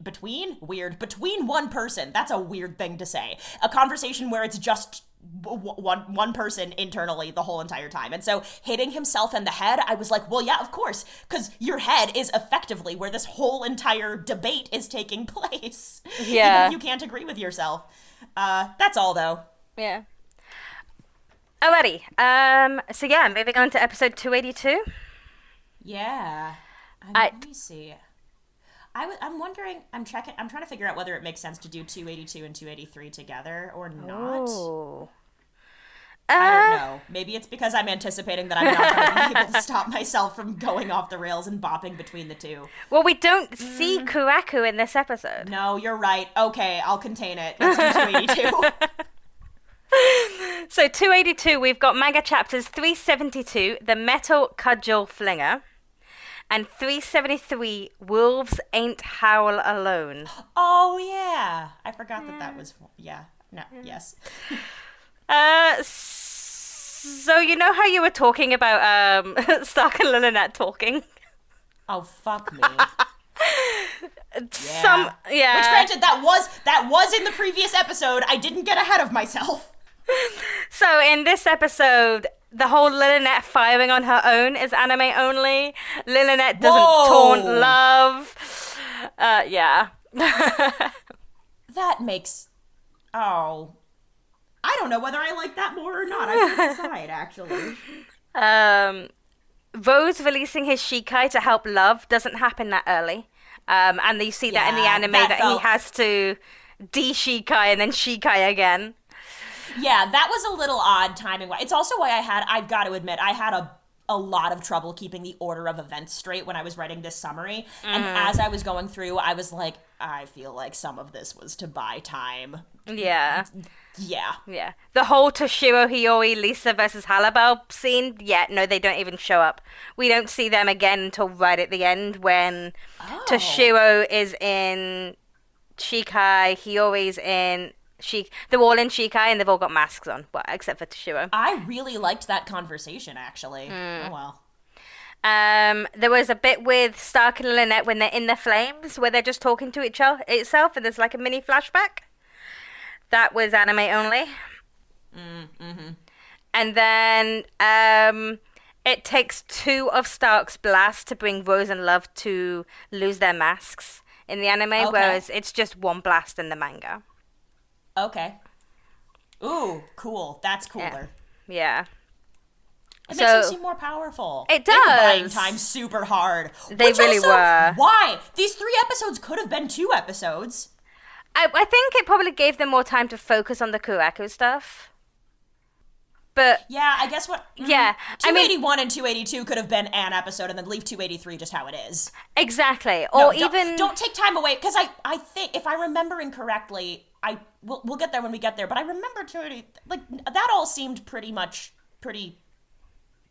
S1: one person. That's a weird thing to say. A conversation where it's just one person internally the whole entire time. And so hitting himself in the head, I was like, well, yeah, of course, because your head is effectively where this whole entire debate is taking place. Yeah. Even if you can't agree with yourself. That's all, though.
S2: Yeah. Alrighty. So yeah, moving on to episode 282.
S1: Yeah. Let me see. I'm wondering, I'm trying to figure out whether it makes sense to do 282 and 283 together or not.
S2: Oh.
S1: I don't know. Maybe it's because I'm anticipating that I'm not going to be able to stop myself from going off the rails and bopping between the two.
S2: Well, we don't see Kyōraku in this episode.
S1: No, you're right. Okay, I'll contain it. Let's do 282.
S2: So 282, we've got Manga Chapters 372, The Metal Cudgel Flinger. And 373, Wolves Ain't Howl Alone.
S1: Oh, yeah. I forgot that was... Yeah. No. Yes.
S2: So you know how you were talking about Starrk and Lillinette talking?
S1: Oh, fuck me.
S2: Yeah.
S1: Which, granted, that was in the previous episode. I didn't get ahead of myself.
S2: So in this episode... The whole Lillinette firing on her own is anime only. Lillinette doesn't taunt love. Yeah.
S1: That makes... Oh. I don't know whether I like that more or not. I can't decide, actually.
S2: Rose releasing his Shikai to help love doesn't happen that early. And you see that in the anime that he has to de-Shikai and then Shikai again.
S1: Yeah, that was a little odd timing. It's also why I've got to admit, I had a a lot of trouble keeping the order of events straight when I was writing this summary. And as I was going through, I was like, I feel like some of this was to buy time.
S2: Yeah.
S1: Yeah.
S2: Yeah. The whole Toshiro, Hiyori, Lisa versus Halabel scene, no, they don't even show up. We don't see them again until right at the end when Toshiro is in Shikai, Hiyori's in they're all in Shikai and they've all got masks on, well, except for Toshiro.
S1: I really liked that conversation, actually. Oh, well.
S2: There was a bit with Starrk and Lynette when they're in the flames where they're just talking to itself and there's like a mini flashback. That was anime only. And then it takes 2 of Stark's blasts to bring Rose and Love to lose their masks in the anime, whereas it's just 1 blast in the manga.
S1: Okay. Ooh, cool. That's cooler.
S2: Yeah.
S1: It makes them seem more powerful.
S2: It does.
S1: They were buying time super hard.
S2: They really were.
S1: Why? These 3 episodes could have been 2 episodes.
S2: I think it probably gave them more time to focus on the Kyōraku stuff. But
S1: yeah, I guess what...
S2: Yeah.
S1: 281 and 282 could have been an episode and then leave 283 just how it is.
S2: Exactly.
S1: Or
S2: no, even...
S1: Don't take time away, because I think, if I remember incorrectly, we'll get there when we get there, but I remember 280... Like, that all seemed pretty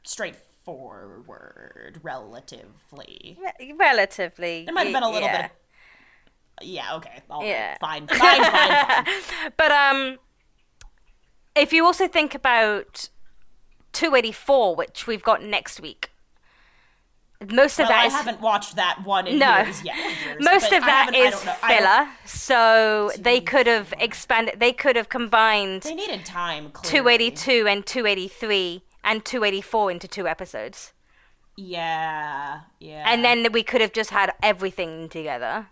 S1: straightforward, relatively.
S2: Relatively.
S1: There might have been a little bit of... Yeah, okay.
S2: Yeah.
S1: Fine.
S2: But, if you also think about 284, which we've got next week, most of that is...
S1: I haven't watched that one in years yet.
S2: Most of that is filler, so they could have expanded... They could have combined...
S1: They needed time, clearly.
S2: 282 and 283 and 284 into 2 episodes.
S1: Yeah.
S2: And then we could have just had everything together.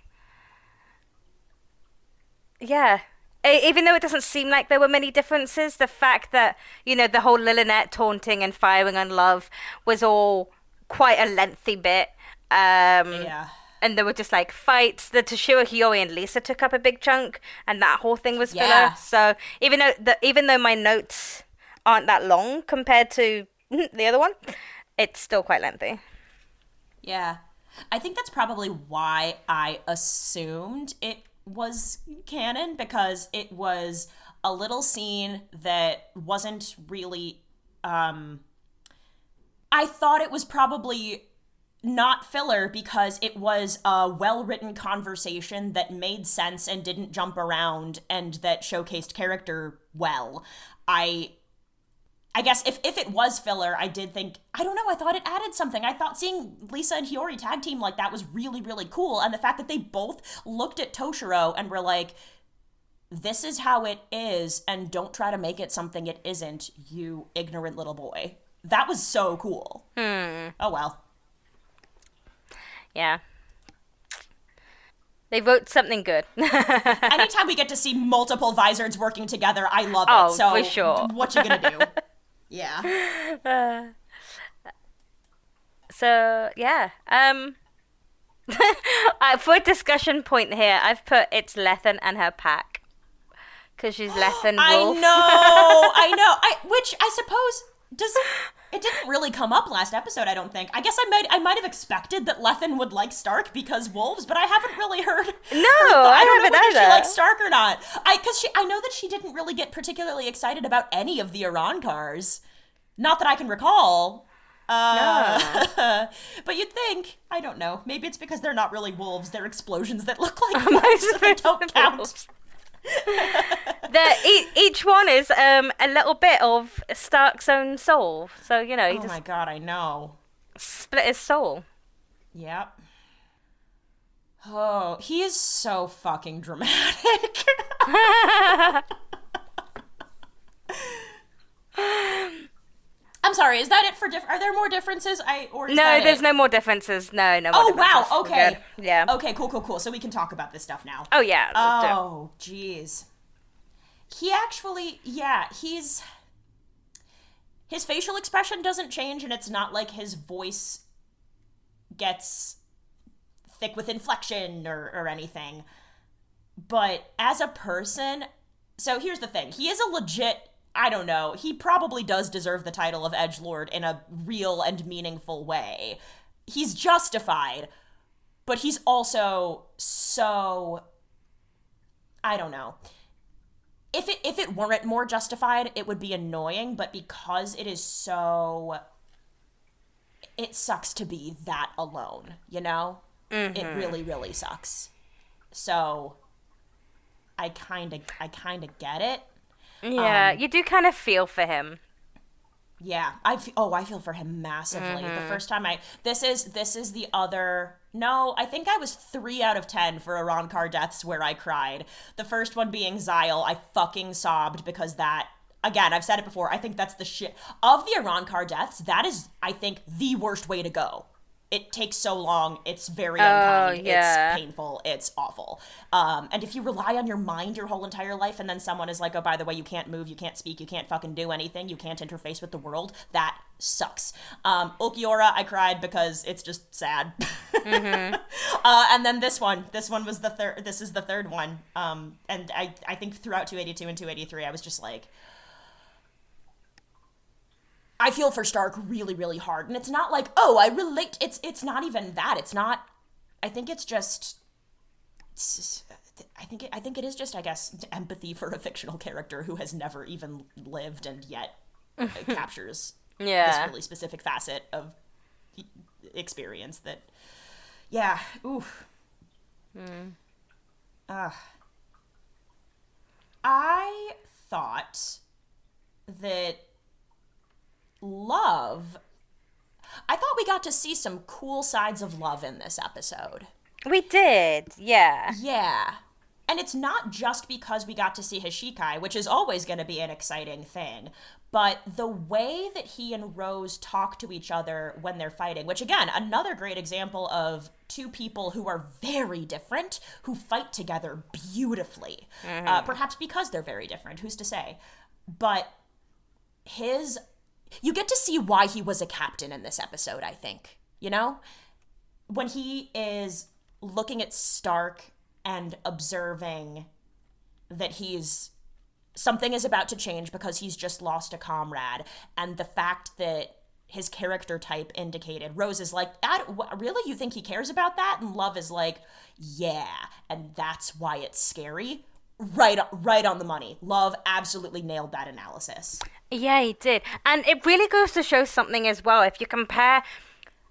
S2: Yeah. Even though it doesn't seem like there were many differences, the fact that, the whole Lynette taunting and firing on Love was all quite a lengthy bit.
S1: Yeah.
S2: And there were just like fights. The Toshiro, Hiyori, and Lisa took up a big chunk, and that whole thing was filler.
S1: Yeah.
S2: So even though my notes aren't that long compared to the other one, it's still quite lengthy.
S1: Yeah. I think that's probably why I assumed it was canon, because it was a little scene that wasn't really I thought it was probably not filler because it was a well-written conversation that made sense and didn't jump around and that showcased character well. I guess if it was filler, I did think, I don't know, I thought it added something. I thought seeing Lisa and Hiyori tag team like that was really, really cool. And the fact that they both looked at Toshiro and were like, this is how it is, and don't try to make it something it isn't, you ignorant little boy. That was so cool. Oh, well.
S2: Yeah. They wrote something good.
S1: Anytime we get to see multiple Vizards working together, I love it.
S2: Oh,
S1: so
S2: for sure.
S1: What you gonna do? Yeah.
S2: So, yeah. For a discussion point here, I've put it's Lethen and her pack. Because she's Lethen Wolf.
S1: I know. Which I suppose it didn't really come up last episode, I don't think. I guess I might have expected that Lethen would like Starrk because wolves, but I haven't really heard.
S2: I haven't
S1: know
S2: either.
S1: She likes Starrk or not. I know that she didn't really get particularly excited about any of the Urankars. Not that I can recall.
S2: No.
S1: But you'd think, I don't know, maybe it's because they're not really wolves, they're explosions that look like wolves, so they don't count.
S2: Each one is a little bit of Stark's own soul. So, he
S1: oh
S2: just
S1: my god, I know.
S2: split his soul.
S1: Yep. Oh, he is so fucking dramatic. I'm sorry, is that it for are there more differences?
S2: No, there's no more differences. No more
S1: Oh,
S2: differences.
S1: wow, okay.
S2: Yeah.
S1: Okay, cool. So we can talk about this stuff now.
S2: Oh, yeah.
S1: Oh, jeez. He actually, his facial expression doesn't change, and it's not like his voice gets thick with inflection or anything. But as a person, so here's the thing. He is a legit I don't know. He probably does deserve the title of edgelord in a real and meaningful way. He's justified, but he's also so... I don't know. If it weren't more justified, it would be annoying, but because it is so... It sucks to be that alone, you know? Mm-hmm. It really, really sucks. So, I kind of get it.
S2: Yeah, you do kind of feel for him.
S1: Yeah, I feel for him massively. The first time this is the other... No, I think I was 3 out of 10 for Arrancar deaths where I cried. The first one being Xyle, I fucking sobbed because that... Again, I've said it before, I think that's the shit. Of the Arrancar deaths, that is, I think, the worst way to go. It takes so long, it's very unkind, it's painful, it's awful. And if you rely on your mind your whole entire life and then someone is like, oh, by the way, you can't move, you can't speak, you can't fucking do anything, you can't interface with the world, that sucks. Ulquiorra, I cried because it's just sad. Mm-hmm. And then this one was this is the third one. And I think throughout 282 and 283, I was just like... I feel for Starrk really, really hard. And it's not like, oh, I relate. It's not even that. It's not, I think it's just, I think it is just, I guess, empathy for a fictional character who has never even lived and yet captures this really specific facet of experience that, yeah, oof. I thought that I thought we got to see some cool sides of love in this episode.
S2: We did, yeah.
S1: Yeah. And it's not just because we got to see Hashikai, which is always going to be an exciting thing, but the way that he and Rose talk to each other when they're fighting, which again, another great example of two people who are very different, who fight together beautifully. Mm-hmm. Perhaps because they're very different, who's to say? But you get to see why he was a captain in this episode, I think. You know? When he is looking at Starrk and observing that something is about to change because he's just lost a comrade, and the fact that his character type indicated, Rose is like, really? You think he cares about that? And Love is like, yeah, and that's why it's scary. Right on the money. Love absolutely nailed that analysis.
S2: Yeah, he did. And it really goes to show something as well. If you compare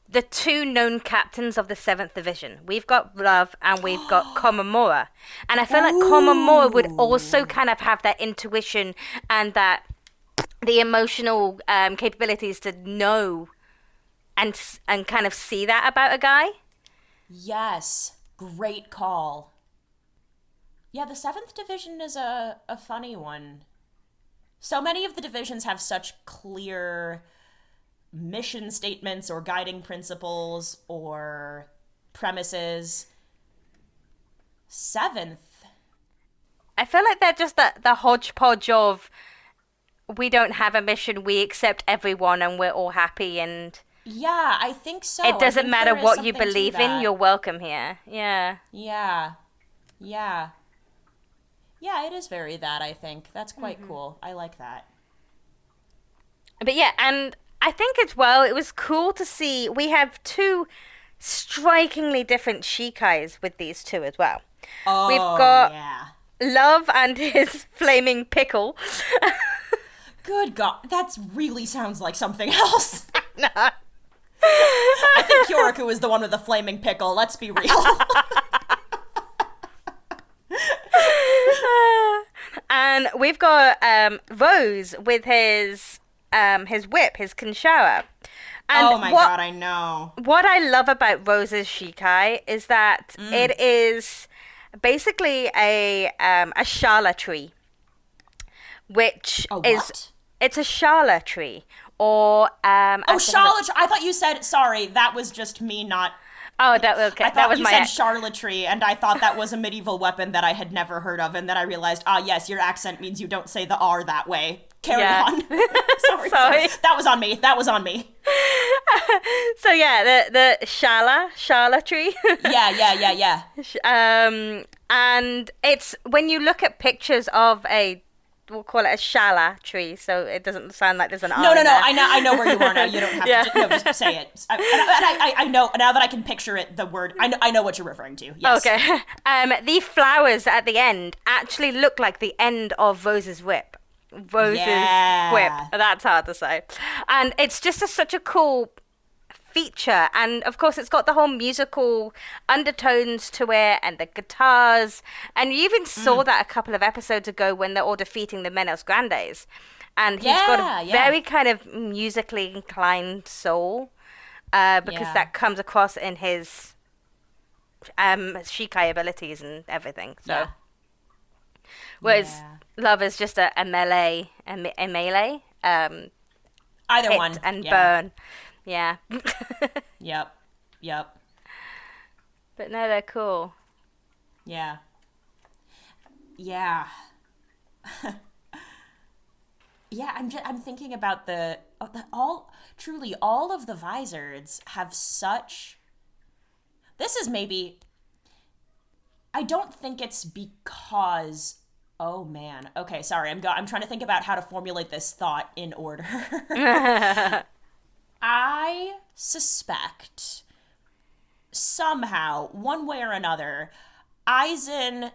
S2: the two known captains of the 7th Division, we've got Love and we've got Komamura. And I feel like Komamura would also kind of have that intuition and that the emotional capabilities to know and kind of see that about a guy.
S1: Yes. Great call. Yeah, the 7th Division is a funny one. So many of the divisions have such clear mission statements or guiding principles or premises. 7th.
S2: I feel like they're just the hodgepodge of, we don't have a mission, we accept everyone and we're all happy and...
S1: Yeah, I think so.
S2: It doesn't matter what you believe in, you're welcome here. Yeah.
S1: Yeah. Yeah. Yeah, it is very that, I think. That's quite cool. I like that.
S2: But yeah, and I think as well, it was cool to see, we have two strikingly different Shikais with these two as well.
S1: Oh,
S2: we've got
S1: Love
S2: and his flaming pickle.
S1: Good God, that really sounds like something else.
S2: No.
S1: I think Kyōraku is the one with the flaming pickle, let's be real.
S2: And we've got Rose with his whip, his Kinshara. And
S1: oh my God, I know.
S2: What I love about Rose's Shikai is that it is basically a Shala tree, which it's a Shala tree, or
S1: Shala tree. I thought you said, sorry, that was just me not.
S2: Oh, okay.
S1: I thought you said charlatry, and I thought that was a medieval weapon that I had never heard of, and then I realized, yes, your accent means you don't say the R that way. Carry on. sorry. That was on me.
S2: So yeah, the Shala tree.
S1: Yeah.
S2: And it's, when you look at pictures of a we'll call it a shala tree, so it doesn't sound like there's an R.
S1: No.
S2: in there.
S1: I know where you are now. You don't have to. No, just say it. I know now that I can picture it. The word. I know what you're referring to. Yes.
S2: Okay. The flowers at the end actually look like the end of Rose's whip. Rose's whip. That's hard to say. And it's just such a cool feature, and of course it's got the whole musical undertones to it and the guitars, and you even saw that a couple of episodes ago when they're all defeating the Menos Grandes, and he's got a very kind of musically inclined soul, because that comes across in his Shikai abilities and everything. So whereas Love is just a melee,
S1: either
S2: hit
S1: one
S2: and burn. Yeah.
S1: Yep.
S2: But no, they're cool.
S1: Yeah. I'm thinking about all of the Vizards have such. This is maybe. I don't think it's because. Oh man. Okay, sorry. I'm trying to think about how to formulate this thought in order. I suspect somehow, one way or another, Aizen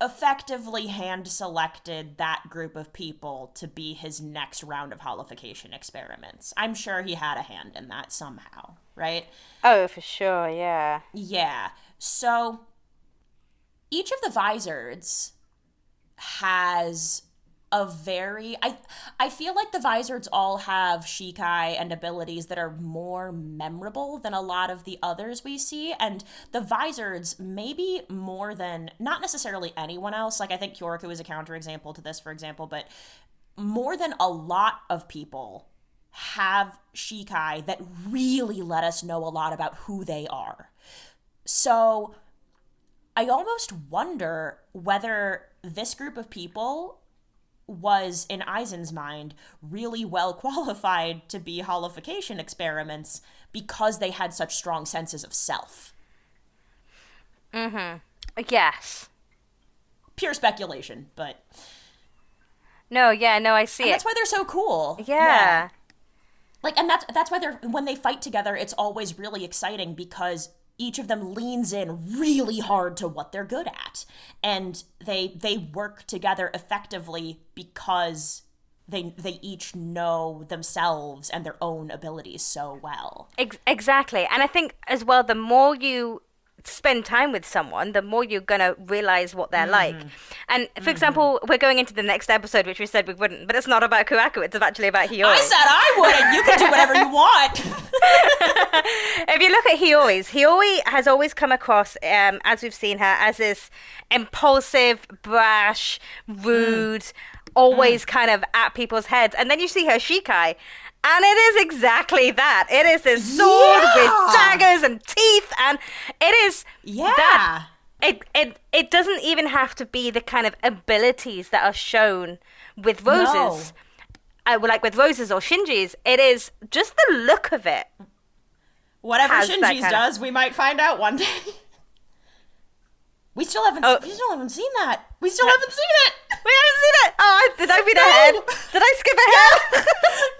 S1: effectively hand-selected that group of people to be his next round of holification experiments. I'm sure he had a hand in that somehow, right?
S2: Oh, for sure, yeah.
S1: Yeah. So, each of the Vizards has a very... I feel like the Vizards all have Shikai and abilities that are more memorable than a lot of the others we see, and the Vizards, maybe more than, not necessarily anyone else, like I think Kyōraku is a counterexample to this, for example, but more than a lot of people have Shikai that really let us know a lot about who they are. So I almost wonder whether this group of people was, in Aizen's mind, really well qualified to be holification experiments because they had such strong senses of self.
S2: Yes.
S1: Pure speculation, but...
S2: No, I see it.
S1: That's why they're so cool.
S2: Yeah.
S1: Like, and that's why when they fight together, it's always really exciting because each of them leans in really hard to what they're good at. And they work together effectively because they each know themselves and their own abilities so well.
S2: Exactly. And I think as well, the more you spend time with someone, the more you're going to realize what they're like. And for example, we're going into the next episode, which we said we wouldn't, but it's not about Kyōraku, it's actually about Hiyori.
S1: I said I wouldn't. You can do whatever you want.
S2: If you look at Hiyori has always come across, as we've seen her, as this impulsive, brash, rude, always kind of at people's heads. And then you see her Shikai, and it is exactly that. It is this sword with daggers and teeth, and it is that. It doesn't even have to be the kind of abilities that are shown with roses. Like with roses or Shinji's, it is just the look of it.
S1: Whatever Shinji's does, we might find out one day. We still haven't seen that. We still haven't seen it.
S2: We haven't seen it. Oh, did I read ahead? Did I skip ahead?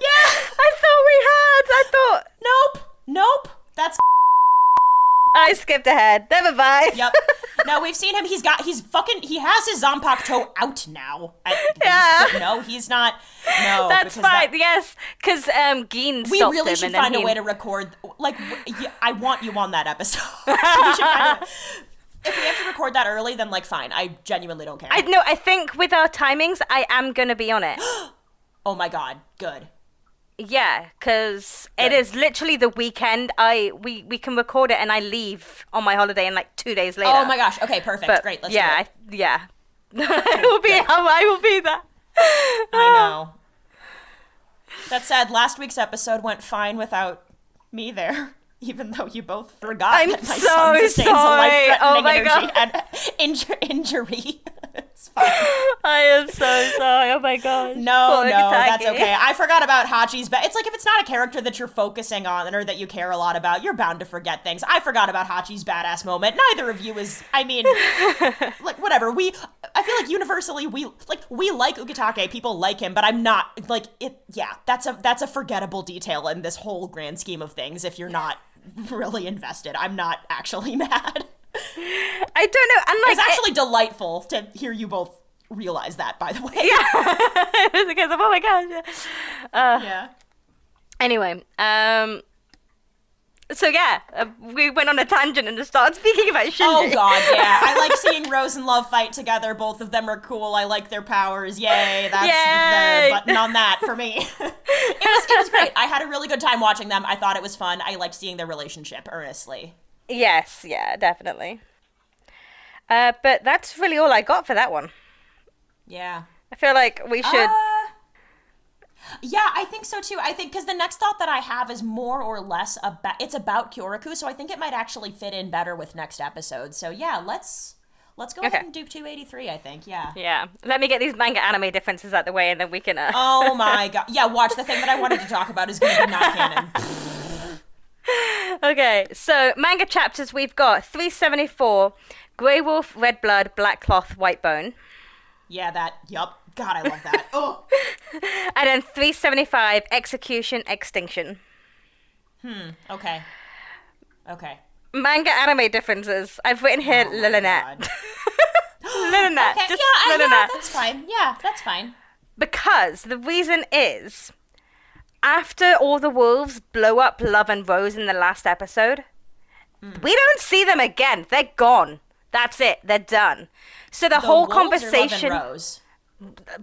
S1: Yeah.
S2: I thought we had. I thought.
S1: Nope. That's.
S2: I skipped ahead. Never mind.
S1: Yep. No, we've seen him. He has his Zanpakuto out now. But no, he's not. No.
S2: That's fine. Yes. Because Gin stopped him.
S1: We really should find a way to record. Like, I want you on that episode. We should find if we have to record that early, then, like, fine. I genuinely don't care.
S2: I think with our timings, I am going to be on it.
S1: Oh, my God. Good.
S2: Yeah, because it is literally the weekend. We can record it, and I leave on my holiday in, like, 2 days later.
S1: Oh, my gosh. Okay, perfect. But, great. Let's do it.
S2: Yeah. I will be there.
S1: I know. That said, last week's episode went fine without me there. Even though you both forgot that my son sustains a life-threatening energy and injury. It's
S2: I am so sorry. Oh my gosh.
S1: No,
S2: Poor
S1: that's
S2: Ukitake.
S1: okay. I forgot about Hachi's bat. It's like if it's not a character that you're focusing on or that you care a lot about, you're bound to forget things. I forgot about Hachi's badass moment. Neither of you is, I mean, like, whatever. I feel like universally we like Ukitake. People like him, but I'm not, like, that's a forgettable detail in this whole grand scheme of things if you're not really invested. I'm not actually mad.
S2: I don't know. And like,
S1: it's actually delightful to hear you both realize that, by the way.
S2: Yeah. It was because of, oh my gosh.
S1: Yeah.
S2: Anyway, so yeah, we went on a tangent and just started speaking about Shinji.
S1: Oh god, yeah. I like seeing Rose and Love fight together. Both of them are cool. I like their powers. Yay. That's
S2: Yay.
S1: the button on that for me. It was great. I had a really good time watching them. I thought it was fun. I liked seeing their relationship earnestly.
S2: Yes, yeah, definitely. But that's really all I got for that one.
S1: Yeah.
S2: I feel like we should...
S1: Yeah, I think so too. I think because the next thought that I have is more or less about Kyōraku, so I think it might actually fit in better with next episode. So yeah, let's go ahead and do 283, I think. Yeah.
S2: Yeah. Let me get these manga anime differences out the way and then we can...
S1: Oh my god. Yeah, watch, the thing that I wanted to talk about is going to be not canon.
S2: Okay, so manga chapters, we've got 374, Grey Wolf, Red Blood, Black Cloth, White Bone.
S1: Yeah, yup. God, I love that. Oh.
S2: And then 375, Execution, Extinction.
S1: Okay.
S2: Manga anime differences. I've written here Lilinet. Lilinet.
S1: Okay,
S2: Just
S1: yeah,
S2: Lilinet.
S1: that's fine. Yeah, that's fine.
S2: Because the reason is, after all the wolves blow up Love and Rose in the last episode, we don't see them again. They're gone. That's it. They're done. So the whole
S1: wolves
S2: conversation...
S1: Or Love and Rose?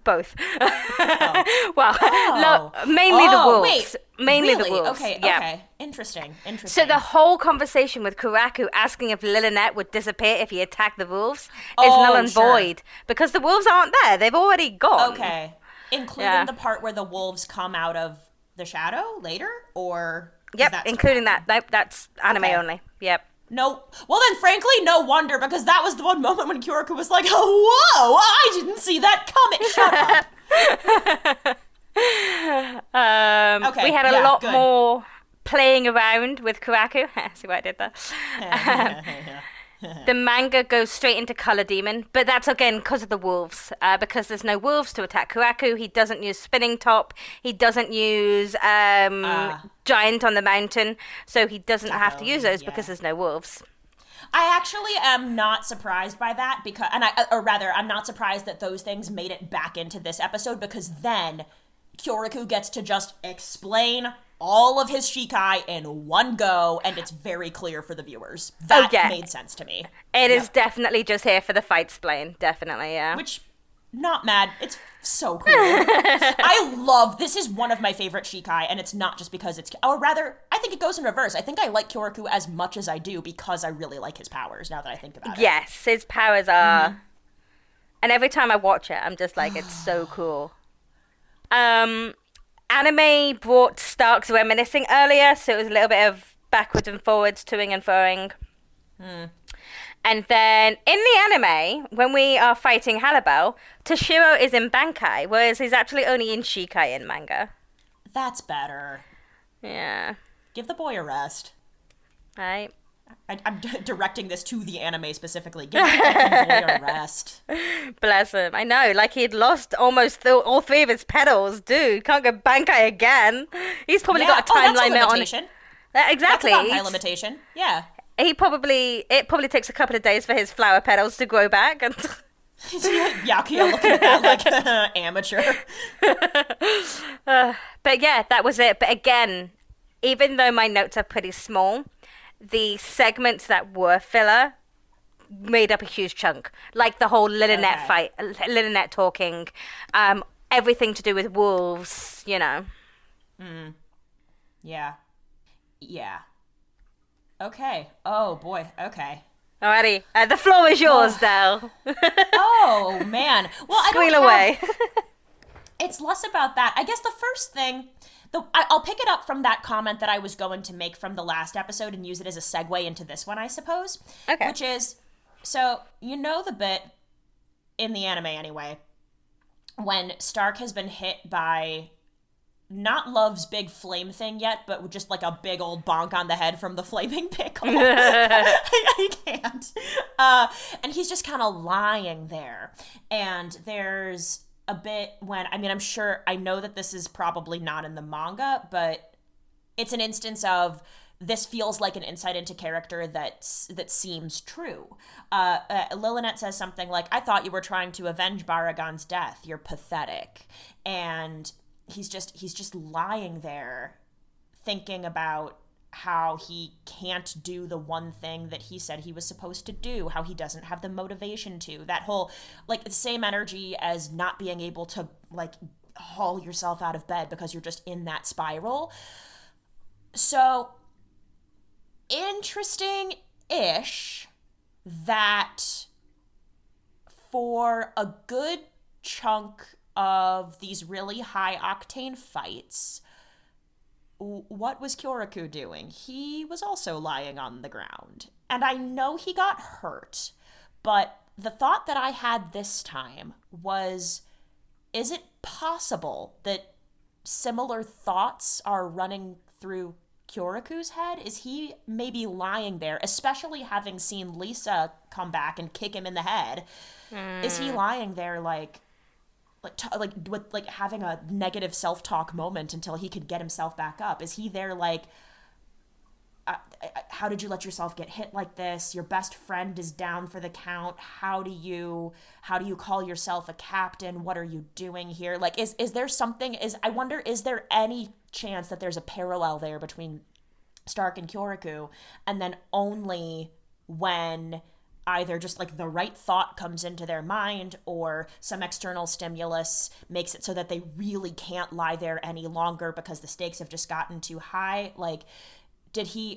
S2: Both.
S1: Oh.
S2: Well,
S1: Oh.
S2: mainly the wolves.
S1: Wait,
S2: mainly
S1: really?
S2: the wolves.
S1: Okay,
S2: yeah.
S1: okay. Interesting.
S2: So the whole conversation with Kyōraku asking if Lilinet would disappear if he attacked the wolves is null and void. Because the wolves aren't there. They've already gone.
S1: Okay. Including the part where the wolves come out of the shadow later? Or...
S2: Yep, including that. That's anime only. Yep.
S1: No. Well, then, frankly, no wonder, because that was the one moment when Kyōraku was like, oh, whoa, I didn't see that coming. Shut up.
S2: Okay, we had a lot more playing around with Kyōraku. See what I did there? The manga goes straight into Color Demon, but that's again because of the wolves. Because there's no wolves to attack Kyōraku, he doesn't use Spinning Top, he doesn't use Giant on the Mountain, so he doesn't have to use those because there's no wolves.
S1: I actually am not surprised by that because, I'm not surprised that those things made it back into this episode because then Kyōraku gets to just explain all of his Shikai in one go, and it's very clear for the viewers. That made sense to me.
S2: It is definitely just here for the fight splain. Definitely, yeah.
S1: Which, not mad. It's so cool. I love, this is one of my favorite Shikai, and it's not just because it's, or rather, I think it goes in reverse. I think I like Kyōraku as much as I do because I really like his powers, now that I think about it.
S2: Yes, his powers are, and every time I watch it, I'm just like, it's so cool. Anime brought Starrk's reminiscing earlier, so it was a little bit of backwards and forwards, toing and froing. And then in the anime, when we are fighting Halibel, Toshiro is in Bankai, whereas he's actually only in Shikai in manga.
S1: That's better.
S2: Yeah.
S1: Give the boy a rest.
S2: Right.
S1: I'm directing this to the anime specifically. Give the boy a rest.
S2: Bless him. I know, like he'd lost almost all three of his pedals. Dude, can't go Bankai again. He's probably got a time limit on it. Exactly.
S1: That's a time limitation. Yeah.
S2: It probably takes a couple of days for his flower petals to grow back. And
S1: Yakuya looking at that like amateur.
S2: But yeah, that was it. But again, even though my notes are pretty small, the segments that were filler made up a huge chunk. Like the whole Lilinet fight, Lilinet talking, everything to do with wolves, you know.
S1: Yeah. Okay. Oh, boy. Okay.
S2: Alrighty. The floor is yours, Del.
S1: Oh, man. Well,
S2: Squeal away.
S1: It's less about that. I guess the first thing... I'll pick it up from that comment that I was going to make from the last episode and use it as a segue into this one, I suppose.
S2: Okay.
S1: Which is, so, you know the bit in the anime anyway, when Starrk has been hit by not Love's big flame thing yet, but just like a big old bonk on the head from the flaming pickle. I can't. And he's just kind of lying there. And there's a bit when, I mean, I know that this is probably not in the manga, but it's an instance of this feels like an insight into character that seems true. Lillinet says something like, I thought you were trying to avenge Baraggan's death. You're pathetic. And he's just lying there thinking about how he can't do the one thing that he said he was supposed to do, how he doesn't have the motivation to. That whole, like, the same energy as not being able to, like, haul yourself out of bed because you're just in that spiral. So, interesting-ish that for a good chunk of these really high-octane fights, what was Kyōraku doing? He was also lying on the ground. And I know he got hurt, but the thought that I had this time was, is it possible that similar thoughts are running through Kyōraku's head? Is he maybe lying there, especially having seen Lisa come back and kick him in the head? Is he lying there like having a negative self-talk moment until he could get himself back up? Is he there like, how did you let yourself get hit like this? Your best friend is down for the count. How do you call yourself a captain? What are you doing here? Like, is there something, I wonder, is there any chance that there's a parallel there between Starrk and Kyōraku, and then only when either just like the right thought comes into their mind or some external stimulus makes it so that they really can't lie there any longer because the stakes have just gotten too high? Like,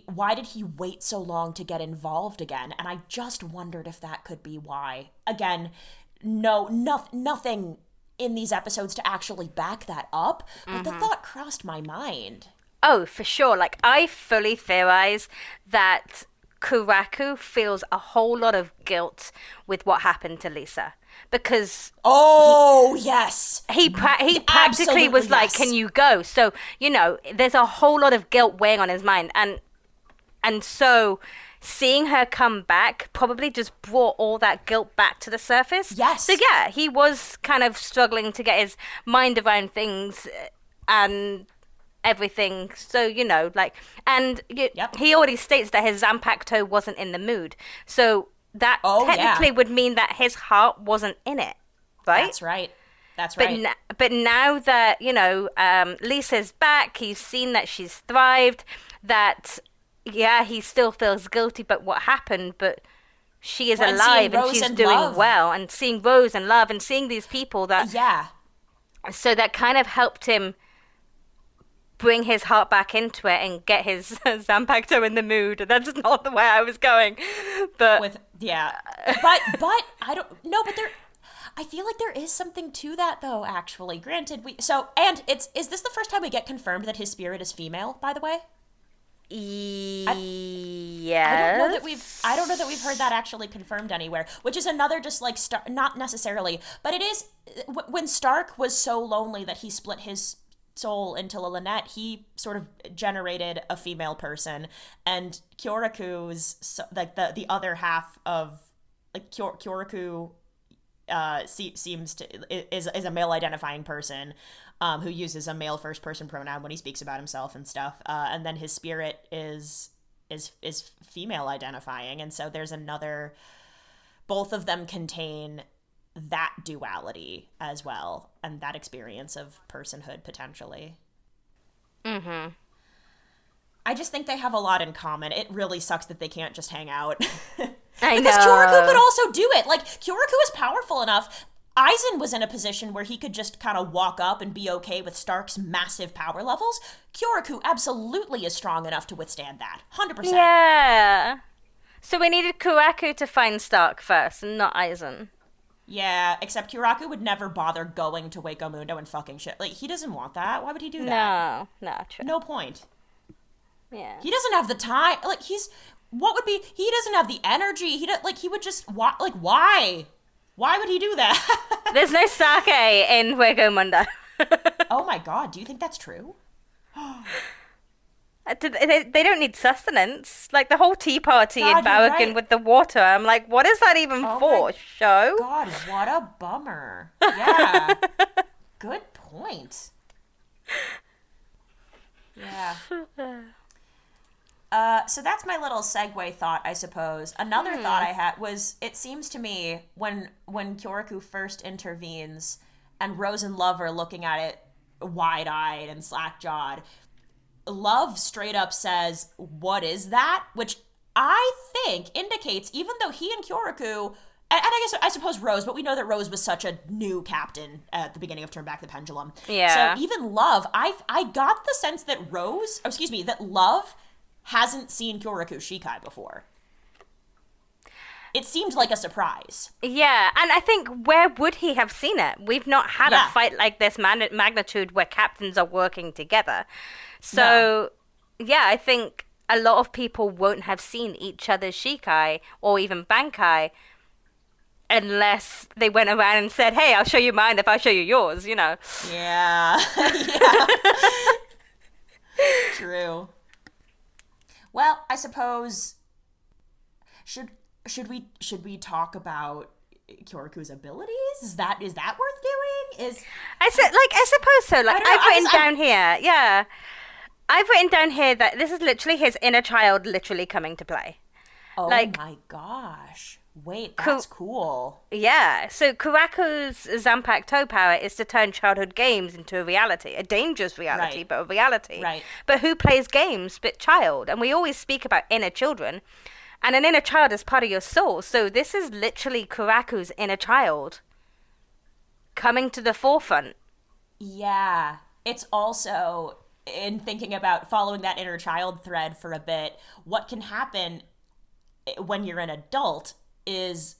S1: why did he wait so long to get involved again? And I just wondered if that could be why. Again, nothing in these episodes to actually back that up, but the thought crossed my mind.
S2: Oh, for sure. Like, I fully theorize that Kyōraku feels a whole lot of guilt with what happened to Lisa, because
S1: yes,
S2: he practically was like, can you go? So, you know, there's a whole lot of guilt weighing on his mind, and so seeing her come back probably just brought all that guilt back to the surface.
S1: Yes.
S2: So yeah, he was kind of struggling to get his mind around things and everything. So, you know, like, and he already states that his Zanpakuto wasn't in the mood. So that technically would mean that his heart wasn't in it, right?
S1: That's right.
S2: But now that, you know, Lisa's back, he's seen that she's thrived, that, yeah, he still feels guilty about what happened, but she is alive and she's doing well. And seeing Rose and Love and seeing these people that...
S1: Yeah.
S2: So that kind of helped him bring his heart back into it and get his Zanpakuto in the mood. That's not the way I was going. But...
S1: But I don't... No, but there... I feel like there is something to that, though, actually. Granted, is this the first time we get confirmed that his spirit is female, by the way?
S2: Yes.
S1: I don't know that we've heard that actually confirmed anywhere, which is another just like not necessarily, but it is when Starrk was so lonely that he split his soul into Lynette, he sort of generated a female person, and Kyōraku's like the other half of like Kyōraku seems to is a male identifying person who uses a male first person pronoun when he speaks about himself and stuff, and then his spirit is female identifying, and so there's another, both of them contain that duality as well, and that experience of personhood potentially. I just think they have a lot in common. It really sucks that they can't just hang out.
S2: I know.
S1: Because Kyōraku could also do it. Like, Kyōraku is powerful enough. Aizen was in a position where he could just kind of walk up and be okay with Stark's massive power levels. Kyōraku absolutely is strong enough to withstand that. 100%.
S2: Yeah. So we needed Kyōraku to find Starrk first, and not Aizen.
S1: Yeah, except Kyōraku would never bother going to Hueco Mundo and fucking shit. Like, he doesn't want that. Why would he do that?
S2: No, true.
S1: No point.
S2: Yeah.
S1: He doesn't have the time. Like, he doesn't have the energy. He would just, why? Why would he do that?
S2: There's no sake in Hueco Mundo.
S1: Oh my god, do you think that's true?
S2: They don't need sustenance. Like the whole tea party
S1: God,
S2: in
S1: you're
S2: Baraggan
S1: right.
S2: with the water. I'm like, what is that even
S1: Oh
S2: for?
S1: my
S2: Show?
S1: God, what a bummer. Yeah. Good point. Yeah. So that's my little segue thought, I suppose. Another thought I had was, it seems to me when Kyōraku first intervenes and Rose and Love are looking at it wide-eyed and slack-jawed, Love straight up says, "What is that?" Which I think indicates, even though he and Kyōraku, and I suppose Rose, but we know that Rose was such a new captain at the beginning of Turn Back the Pendulum.
S2: Yeah.
S1: So even Love, I got the sense that that Love hasn't seen Kyōraku Shikai before. It seemed like a surprise.
S2: Yeah, and I think, where would he have seen it? We've not had a fight like this magnitude where captains are working together. So, yeah, I think a lot of people won't have seen each other's Shikai or even Bankai unless they went around and said, hey, I'll show you mine if I show you yours, you know.
S1: Yeah. Yeah. True. Well, I suppose should we talk about Kyōraku's abilities? Is that worth doing?
S2: I suppose so. Like, I've written down here. Yeah. I've written down here that this is literally his inner child literally coming to play.
S1: Oh my gosh. Wait, that's cool.
S2: Yeah. So Kuraku's Zampak toe power is to turn childhood games into a reality. A dangerous reality, but a reality.
S1: Right.
S2: But who plays games but child? And we always speak about inner children. And an inner child is part of your soul. So this is literally Kuraku's inner child coming to the forefront.
S1: Yeah. It's also, in thinking about following that inner child thread for a bit, what can happen when you're an adult is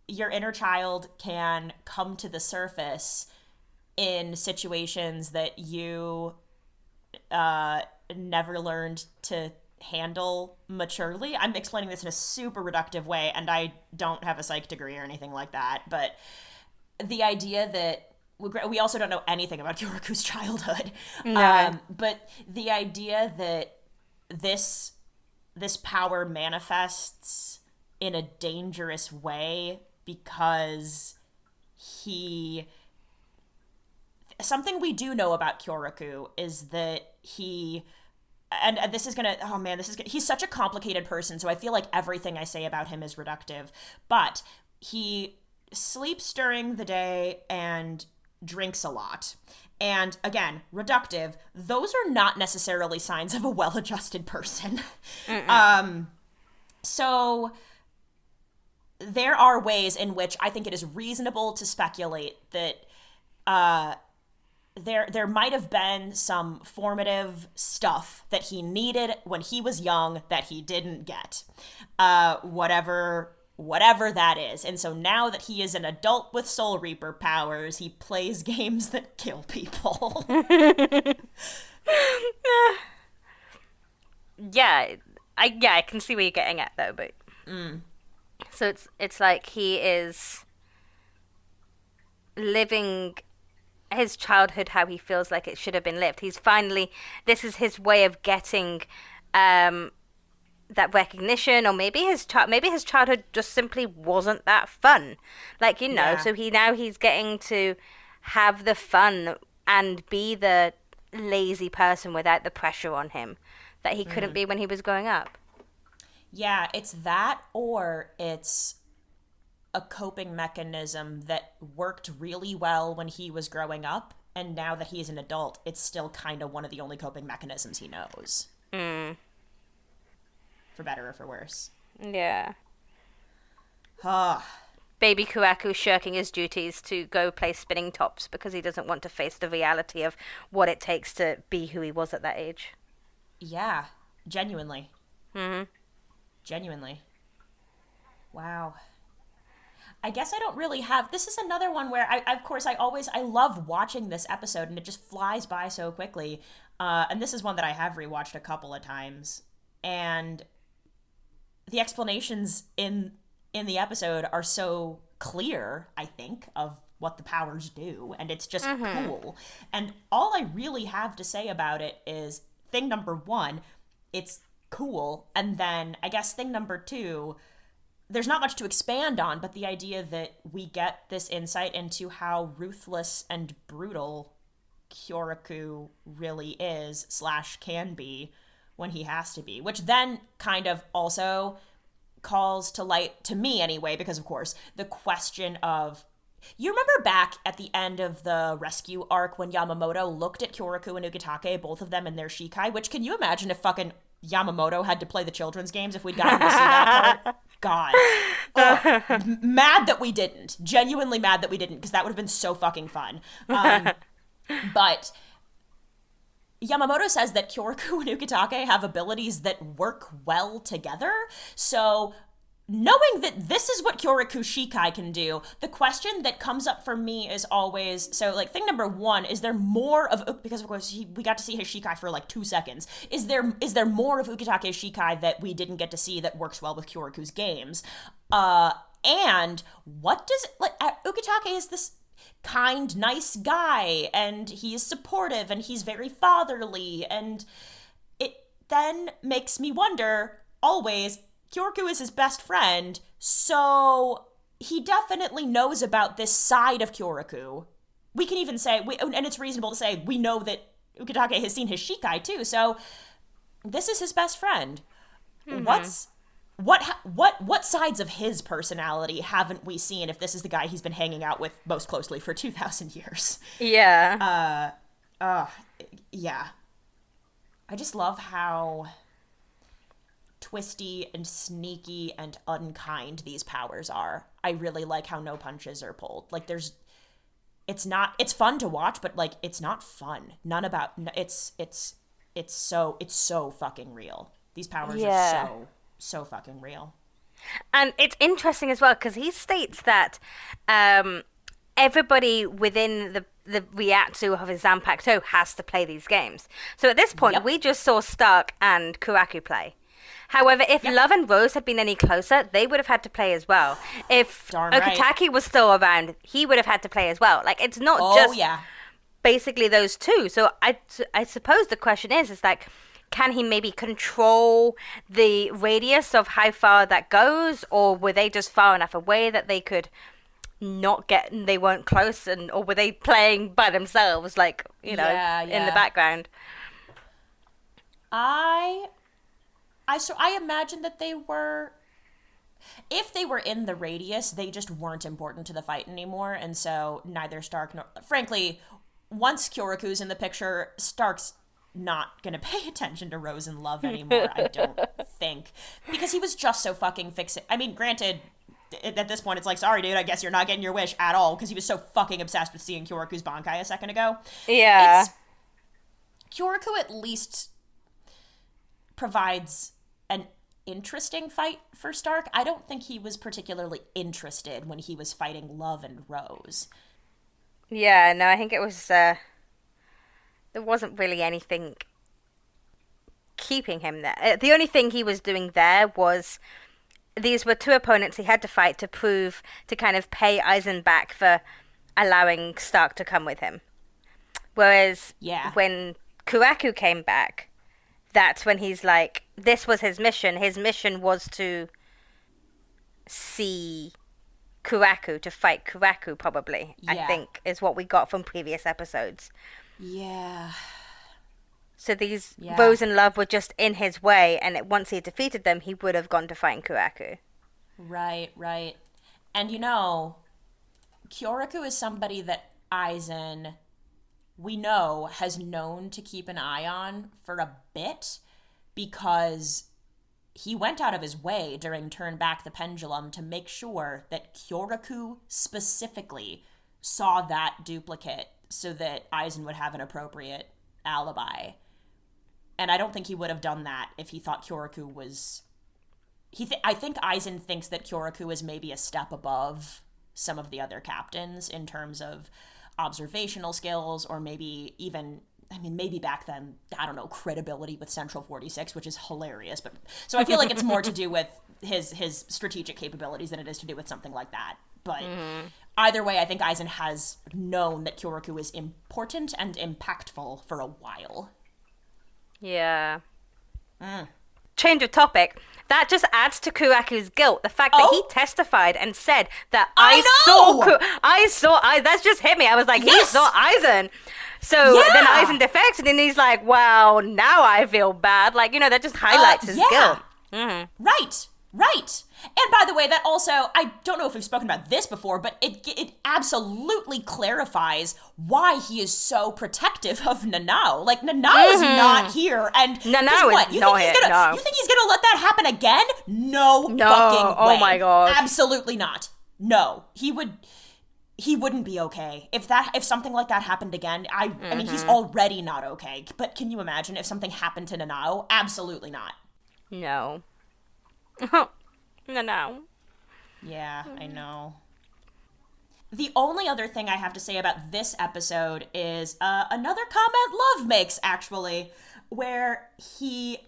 S1: your inner child can come to the surface in situations that you never learned to handle maturely. I'm explaining this in a super reductive way, and I don't have a psych degree or anything like that, but the idea that we also don't know anything about Kyōraku's childhood.
S2: No.
S1: But the idea that this power manifests in a dangerous way because something we do know about Kyōraku is that and this is gonna, he's such a complicated person, so I feel like everything I say about him is reductive, but he sleeps during the day and drinks a lot. And again, reductive, those are not necessarily signs of a well-adjusted person. So there are ways in which I think it is reasonable to speculate that there might have been some formative stuff that he needed when he was young that he didn't get. Whatever that is. And so now that he is an adult with Soul Reaper powers, he plays games that kill people.
S2: Yeah, I can see where you're getting at though, but so it's like he is living his childhood how he feels like it should have been lived. This is his way of getting that recognition, or maybe his childhood just simply wasn't that fun. Like, so he's getting to have the fun and be the lazy person without the pressure on him that he couldn't be when he was growing up.
S1: Yeah, it's that, or it's a coping mechanism that worked really well when he was growing up, and now that he's an adult, it's still kind of one of the only coping mechanisms he knows. For better or for worse.
S2: Yeah.
S1: Ah.
S2: Baby Kyōraku shirking his duties to go play spinning tops because he doesn't want to face the reality of what it takes to be who he was at that age.
S1: Yeah, genuinely.
S2: Mm-hmm.
S1: Genuinely. Wow. I guess I don't really have... This is another one where, I love watching this episode, and it just flies by so quickly. And this is one that I have rewatched a couple of times. And the explanations in the episode are so clear, I think, of what the powers do, and it's just cool. And all I really have to say about it is thing number one, it's cool, and then I guess thing number two, there's not much to expand on, but the idea that we get this insight into how ruthless and brutal Kyōraku really is / can be when he has to be, which then kind of also calls to light, to me anyway, because of course, the question of, you remember back at the end of the rescue arc when Yamamoto looked at Kyōraku and Ugetake, both of them in their Shikai, which can you imagine if fucking Yamamoto had to play the children's games if we'd gotten to see that part? God. Mad that we didn't. Genuinely mad that we didn't, because that would have been so fucking fun. But Yamamoto says that Kyōraku and Ugetake have abilities that work well together, so knowing that this is what Kyōraku Shikai can do, the question that comes up for me is always, so like thing number one, is there more of, because of course we got to see his Shikai for like 2 seconds, is there more of Uketake's Shikai that we didn't get to see that works well with Kyoraku's games? And what does, like, Uketake is this kind, nice guy, and he is supportive, and he's very fatherly, and it then makes me wonder, always, Kyōraku is his best friend, so he definitely knows about this side of Kyōraku. We can even say, and it's reasonable to say, we know that Uketake has seen his Shikai too, so this is his best friend. What sides of his personality haven't we seen if this is the guy he's been hanging out with most closely for 2,000 years?
S2: Yeah.
S1: Yeah. I just love how twisty and sneaky and unkind these powers are. I really like how no punches are pulled. Like, it's fun to watch, but like, it's not fun. It's so fucking real. These powers are so fucking real.
S2: And it's interesting as well, because he states that everybody within the Reatsu of his Zanpakuto has to play these games. So at this point, we just saw Starrk and Kyōraku play. However, if Love and Rose had been any closer, they would have had to play as well. If Okatake was still around, he would have had to play as well. Like, it's not just basically those two. So I suppose the question is like, can he maybe control the radius of how far that goes? Or were they just far enough away that they could not get, and they weren't close? Or were they playing by themselves, like, in the background?
S1: I imagine that they were, if they were in the radius, they just weren't important to the fight anymore, and so neither Starrk nor, frankly, once Kyōraku's in the picture, Stark's not gonna pay attention to Rose and Love anymore, I don't think, because he was just so fucking fixated. I mean, granted, at this point, it's like, sorry, dude, I guess you're not getting your wish at all, because he was so fucking obsessed with seeing Kyōraku's Bankai a second ago.
S2: Yeah.
S1: Kyōraku at least provides an interesting fight for Starrk. I don't think he was particularly interested when he was fighting Love and Rose.
S2: Yeah, no, I think it was, there wasn't really anything keeping him there. The only thing he was doing there was, these were two opponents he had to fight to kind of pay Aizen back for allowing Starrk to come with him. Whereas when Kyōraku came back, that's when he's like, this was his mission. His mission was to see Kyōraku, to fight Kyōraku, probably, I think, is what we got from previous episodes.
S1: Yeah.
S2: So these Rose and Love were just in his way, and once he defeated them, he would have gone to fight Kyōraku.
S1: Right. And Kyōraku is somebody that Aizen, we know, has known to keep an eye on for a bit, because he went out of his way during Turn Back the Pendulum to make sure that Kyōraku specifically saw that duplicate so that Aizen would have an appropriate alibi. And I don't think he would have done that if he thought Kyōraku was... I think Aizen thinks that Kyōraku is maybe a step above some of the other captains in terms of observational skills, or maybe even, maybe back then, I don't know, credibility with Central 46, which is hilarious. But so I feel like it's more to do with his strategic capabilities than it is to do with something like that. But either way, I think Aizen has known that Kyōraku is important and impactful for a while.
S2: Yeah. Change of topic. That just adds to Kyōraku's guilt. The fact that he testified and said that I saw, that just hit me. I was like, he saw Aizen. So then Aizen defected and he's like, well, now I feel bad. Like, that just highlights his guilt.
S1: Right. And by the way, that also, I don't know if we've spoken about this before, but it absolutely clarifies why he is so protective of Nanao. Like, Nanao's not here, and
S2: Nanao is not here.
S1: You think he's gonna let that happen again? No fucking way.
S2: Oh my god.
S1: Absolutely not. No. He wouldn't be okay. If something like that happened again, I mean, he's already not okay. But can you imagine if something happened to Nanao? Absolutely not.
S2: No. No.
S1: Yeah, I know. The only other thing I have to say about this episode is another comment Love makes, actually, where he...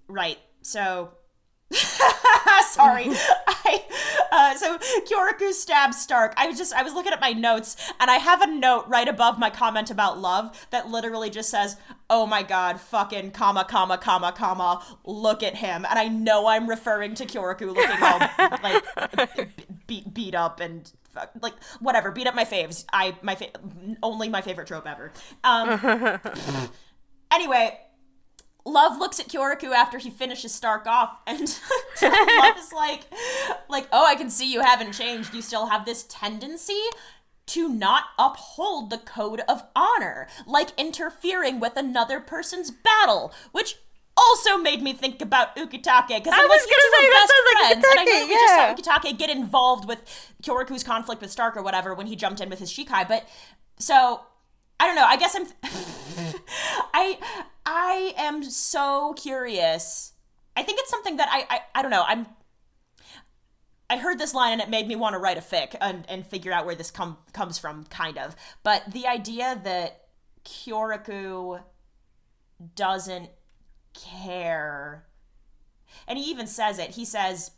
S1: Right, so... Sorry. So Kyōraku stabs Starrk. I was looking at my notes, and I have a note right above my comment about Love that literally just says, oh my god, fucking comma, comma, comma, comma, look at him. And I know I'm referring to Kyōraku looking all, like, beat up and, like, whatever, beat up my faves. Only my favorite trope ever. Anyway... Love looks at Kyōraku after he finishes Starrk off, and Love is like, oh, I can see you haven't changed. You still have this tendency to not uphold the code of honor, like interfering with another person's battle, which also made me think about Ukitake, because I was going to say, that sounds like Ukitake, and I know we just saw Ukitake get involved with Kyoraku's conflict with Starrk or whatever when he jumped in with his Shikai, but, so... I don't know, I guess I am so curious. I think it's something that I don't know, I heard this line and it made me want to write a fic and figure out where this comes from, kind of. But the idea that Kyōraku doesn't care, and he even says it, he says...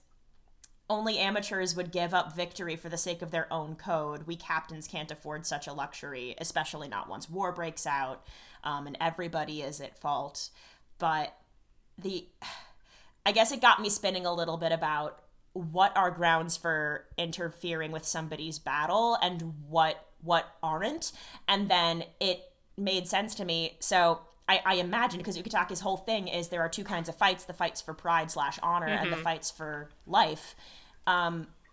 S1: Only amateurs would give up victory for the sake of their own code. We captains can't afford such a luxury, especially not once war breaks out, and everybody is at fault. But I guess it got me spinning a little bit about what are grounds for interfering with somebody's battle and what aren't. And then it made sense to me. So I imagine, because Ukitake's whole thing is there are two kinds of fights, the fights for pride/honor and the fights for life.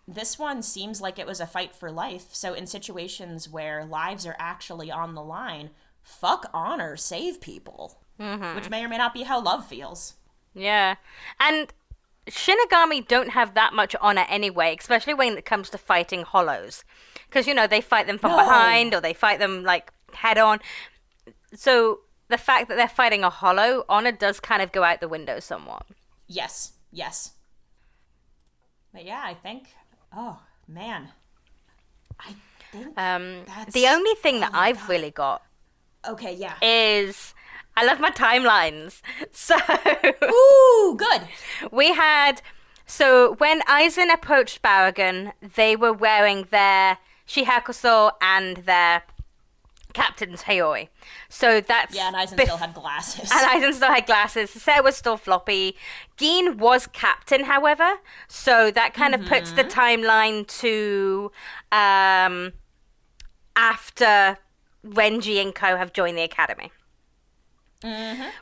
S1: This one seems like it was a fight for life. So in situations where lives are actually on the line, fuck honor, save people. Which may or may not be how Love feels. Yeah.
S2: And Shinigami don't have that much honor anyway, especially when it comes to fighting hollows. Because, they fight them from behind, or they fight them, like, head on. So... the fact that they're fighting a hollow, honor does kind of go out the window somewhat.
S1: Yes. But yeah, I think... Oh, man. I think that's...
S2: The only thing that I've really got...
S1: Okay, yeah.
S2: ...is... I love my timelines. So...
S1: Ooh, good!
S2: We had... So, when Aizen approached Baraggan, they were wearing their Shihakuso and their... Captain's Hayoi. So that's...
S1: Yeah, and Aizen still had glasses.
S2: Sarah was still floppy. Gin was captain, however. So that kind of puts the timeline to after Renji and Co. have joined the academy.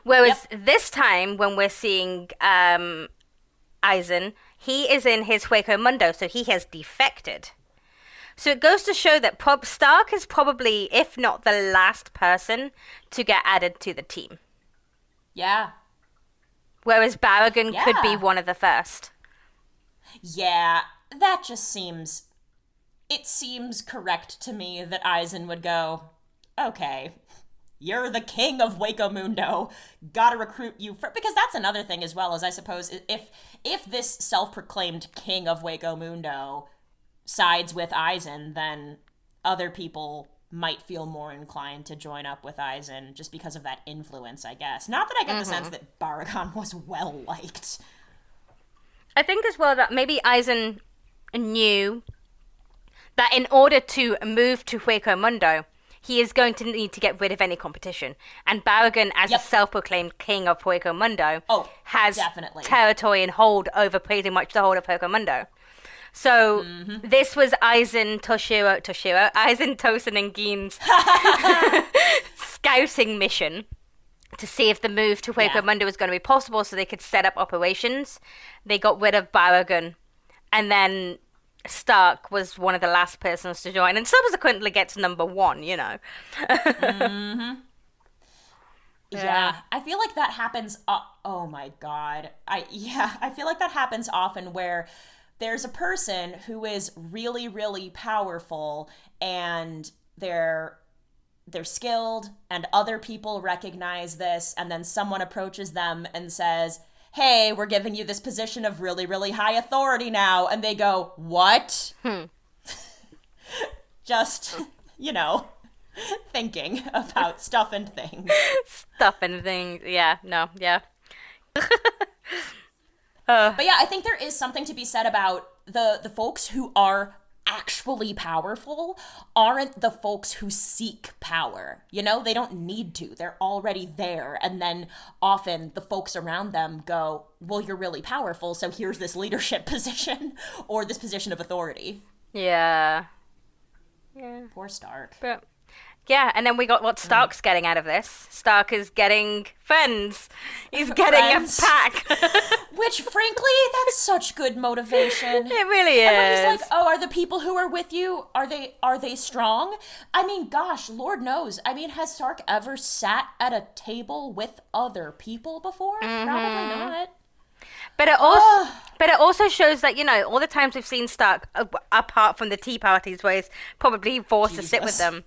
S2: Whereas this time, when we're seeing Aizen, he is in his Hueco Mundo, so he has defected. So it goes to show that Starrk is probably, if not the last person, to get added to the team.
S1: Yeah.
S2: Whereas Baraggan could be one of the first.
S1: Yeah, that just seems... It seems correct to me that Aizen would go, okay, you're the king of Hueco Mundo, gotta recruit you for... Because that's another thing as well, as I suppose, if this self-proclaimed king of Hueco Mundo... sides with Aizen, then other people might feel more inclined to join up with Aizen just because of that influence, I guess. Not that I get the sense that Baraggan was well-liked.
S2: I think as well that maybe Aizen knew that in order to move to Hueco Mundo, he is going to need to get rid of any competition. And Baraggan, as a self-proclaimed king of Hueco Mundo, has territory and hold over pretty much the whole of Hueco Mundo. So this was Aizen Tosen and Gein's scouting mission to see if the move to Hueco Mundo was going to be possible so they could set up operations. They got rid of Baraggan, and then Starrk was one of the last persons to join, and subsequently gets number 1, you know.
S1: Yeah, I feel like that happens. Oh my god, I feel like that happens often where there's a person who is really, really powerful, and they're skilled, and other people recognize this, and then someone approaches them and says, hey, we're giving you this position of really, really high authority now. And they go, what? Just, thinking about stuff and things.
S2: Yeah, no, yeah.
S1: But yeah, I think there is something to be said about the folks who are actually powerful aren't the folks who seek power. They don't need to. They're already there. And then often the folks around them go, well, you're really powerful, so here's this leadership position or this position of authority.
S2: Yeah.
S1: Poor Starrk.
S2: But yeah, and then we got what Stark's getting out of this. Starrk is getting friends. He's getting a pack.
S1: Which, frankly, that's such good motivation.
S2: It really is.
S1: And he's like, oh, are the people who are with you, are they strong? I mean, gosh, Lord knows. I mean, has Starrk ever sat at a table with other people before? Probably not.
S2: But it also shows that, all the times we've seen Starrk, apart from the tea parties where he's probably forced to sit with them,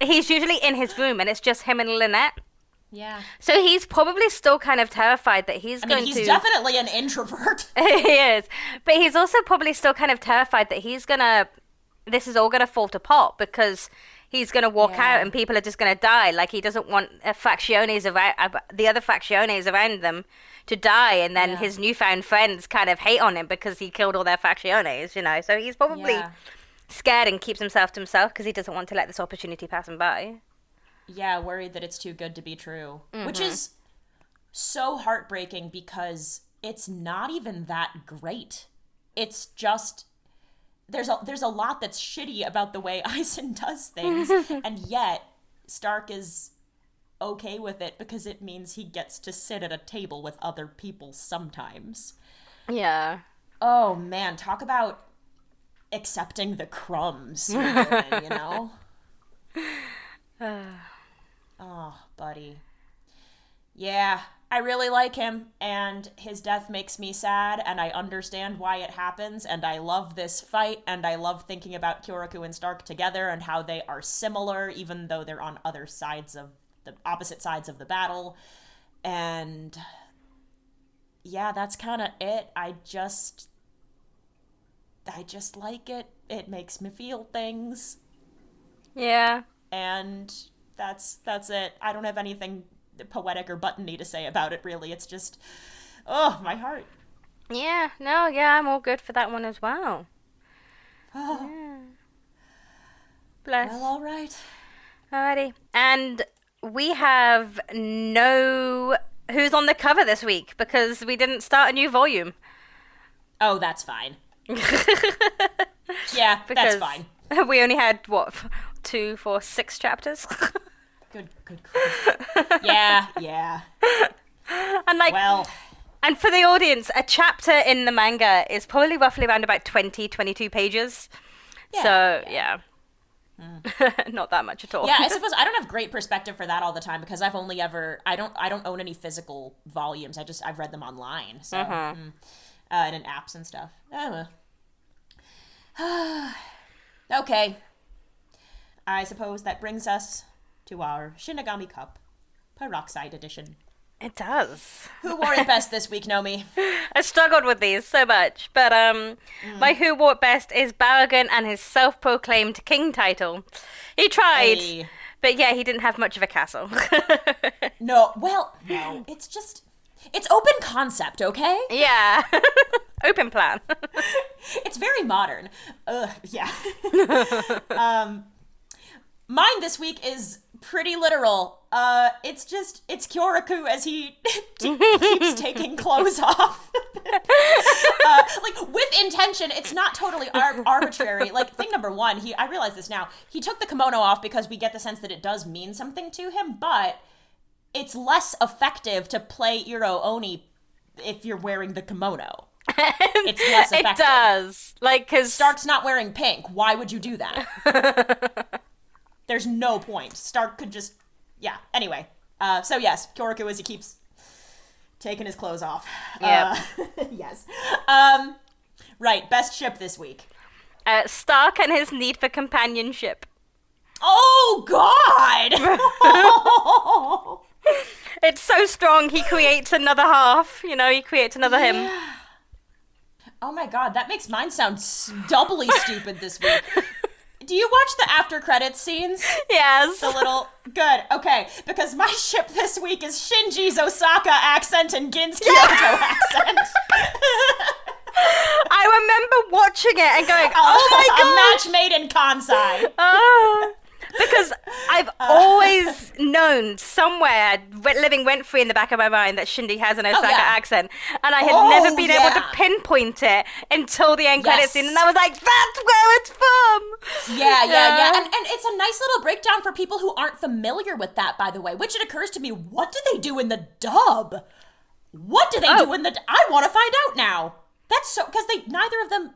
S2: he's usually in his room and it's just him and Lynette.
S1: Yeah.
S2: So he's probably still kind of terrified that he's
S1: he's definitely an introvert.
S2: He is. But he's also probably still kind of terrified that this is all going to fall to pot because he's going to walk out and people are just going to die. Like, he doesn't want the other facciones around them to die, and then his newfound friends kind of hate on him because he killed all their facciones, So he's probably scared and keeps himself to himself because he doesn't want to let this opportunity pass him by.
S1: Yeah, worried that it's too good to be true. Which is so heartbreaking because it's not even that great. It's just... There's a lot that's shitty about the way Aizen does things, and yet Starrk is okay with it because it means he gets to sit at a table with other people sometimes.
S2: Yeah.
S1: Oh, man, talk about accepting the crumbs you're given, Oh, buddy. Yeah, I really like him, and his death makes me sad, and I understand why it happens, and I love this fight, and I love thinking about Kyōraku and Starrk together and how they are similar, even though they're on the opposite sides of the battle. And yeah, that's kind of it. I just like it. It makes me feel things.
S2: Yeah.
S1: And that's it. I don't have anything poetic or buttony to say about it, really. It's just, my heart.
S2: Yeah, no, yeah, I'm all good for that one as well.
S1: Oh.
S2: Yeah. Bless.
S1: Well, all right.
S2: Alrighty. And we have no who's on the cover this week because we didn't start a new volume.
S1: Oh, that's fine. Yeah, that's fine.
S2: We only had, 2, 4, 6 chapters?
S1: Good grief. Yeah.
S2: And for the audience, a chapter in the manga is probably roughly around about 22 pages. Yeah. Not that much at all.
S1: Yeah, I suppose I don't have great perspective for that all the time because I've only I don't own any physical volumes. I've read them online. So and in apps and stuff. Okay. I suppose that brings us to our Shinigami Cup Peroxide Edition.
S2: It does.
S1: Who wore it best this week, Nomi?
S2: I struggled with these so much, but my who wore it best is Baraggan and his self-proclaimed king title. He tried, but yeah, he didn't have much of a castle.
S1: No, it's open concept, okay?
S2: Yeah, open plan.
S1: It's very modern. Yeah. Mine this week is pretty literal. It's Kyōraku as he keeps taking clothes off. Like, with intention, it's not totally arbitrary. Like, thing number one, I realize this now, he took the kimono off because we get the sense that it does mean something to him, but it's less effective to play Iro Oni if you're wearing the kimono. It's less effective.
S2: It does. Like, because
S1: Starrk's not wearing pink. Why would you do that? There's no point. Starrk could just... Yeah, anyway. So yes, Kyōraku as he keeps taking his clothes off.
S2: Yep.
S1: Yes. Right, best ship this week.
S2: Starrk and his need for companionship.
S1: Oh, God!
S2: It's so strong, he creates another half. You know, he creates another him.
S1: Oh my God, that makes mine sound doubly stupid this week. Do you watch the after credits scenes?
S2: Yes.
S1: The little... Good, okay. Because my ship this week is Shinji's Osaka accent and Gin's Kyoto accent.
S2: I remember watching it and going, oh my God.
S1: A match made in Kansai.
S2: Because I've always known somewhere, living rent-free in the back of my mind, that Shinji has an Osaka accent. And I had never been able to pinpoint it until the end credits scene. And I was like, that's where it's from!
S1: Yeah. And it's a nice little breakdown for people who aren't familiar with that, by the way. Which it occurs to me, what do they do in the dub? What do they do in the... I want to find out now. That's so... Because neither of them...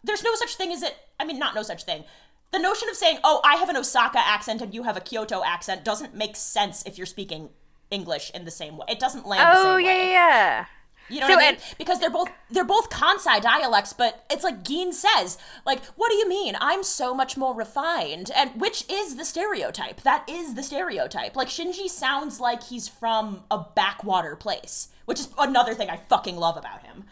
S1: There's no such thing as it... I mean, not no such thing. The notion of saying, oh, I have an Osaka accent and you have a Kyoto accent doesn't make sense if you're speaking English in the same way. It doesn't land the same way.
S2: Oh, yeah.
S1: You know what I mean? Because they're both Kansai dialects, but it's like Gin says, like, what do you mean? I'm so much more refined. And which is the stereotype. That is the stereotype. Like, Shinji sounds like he's from a backwater place, which is another thing I fucking love about him.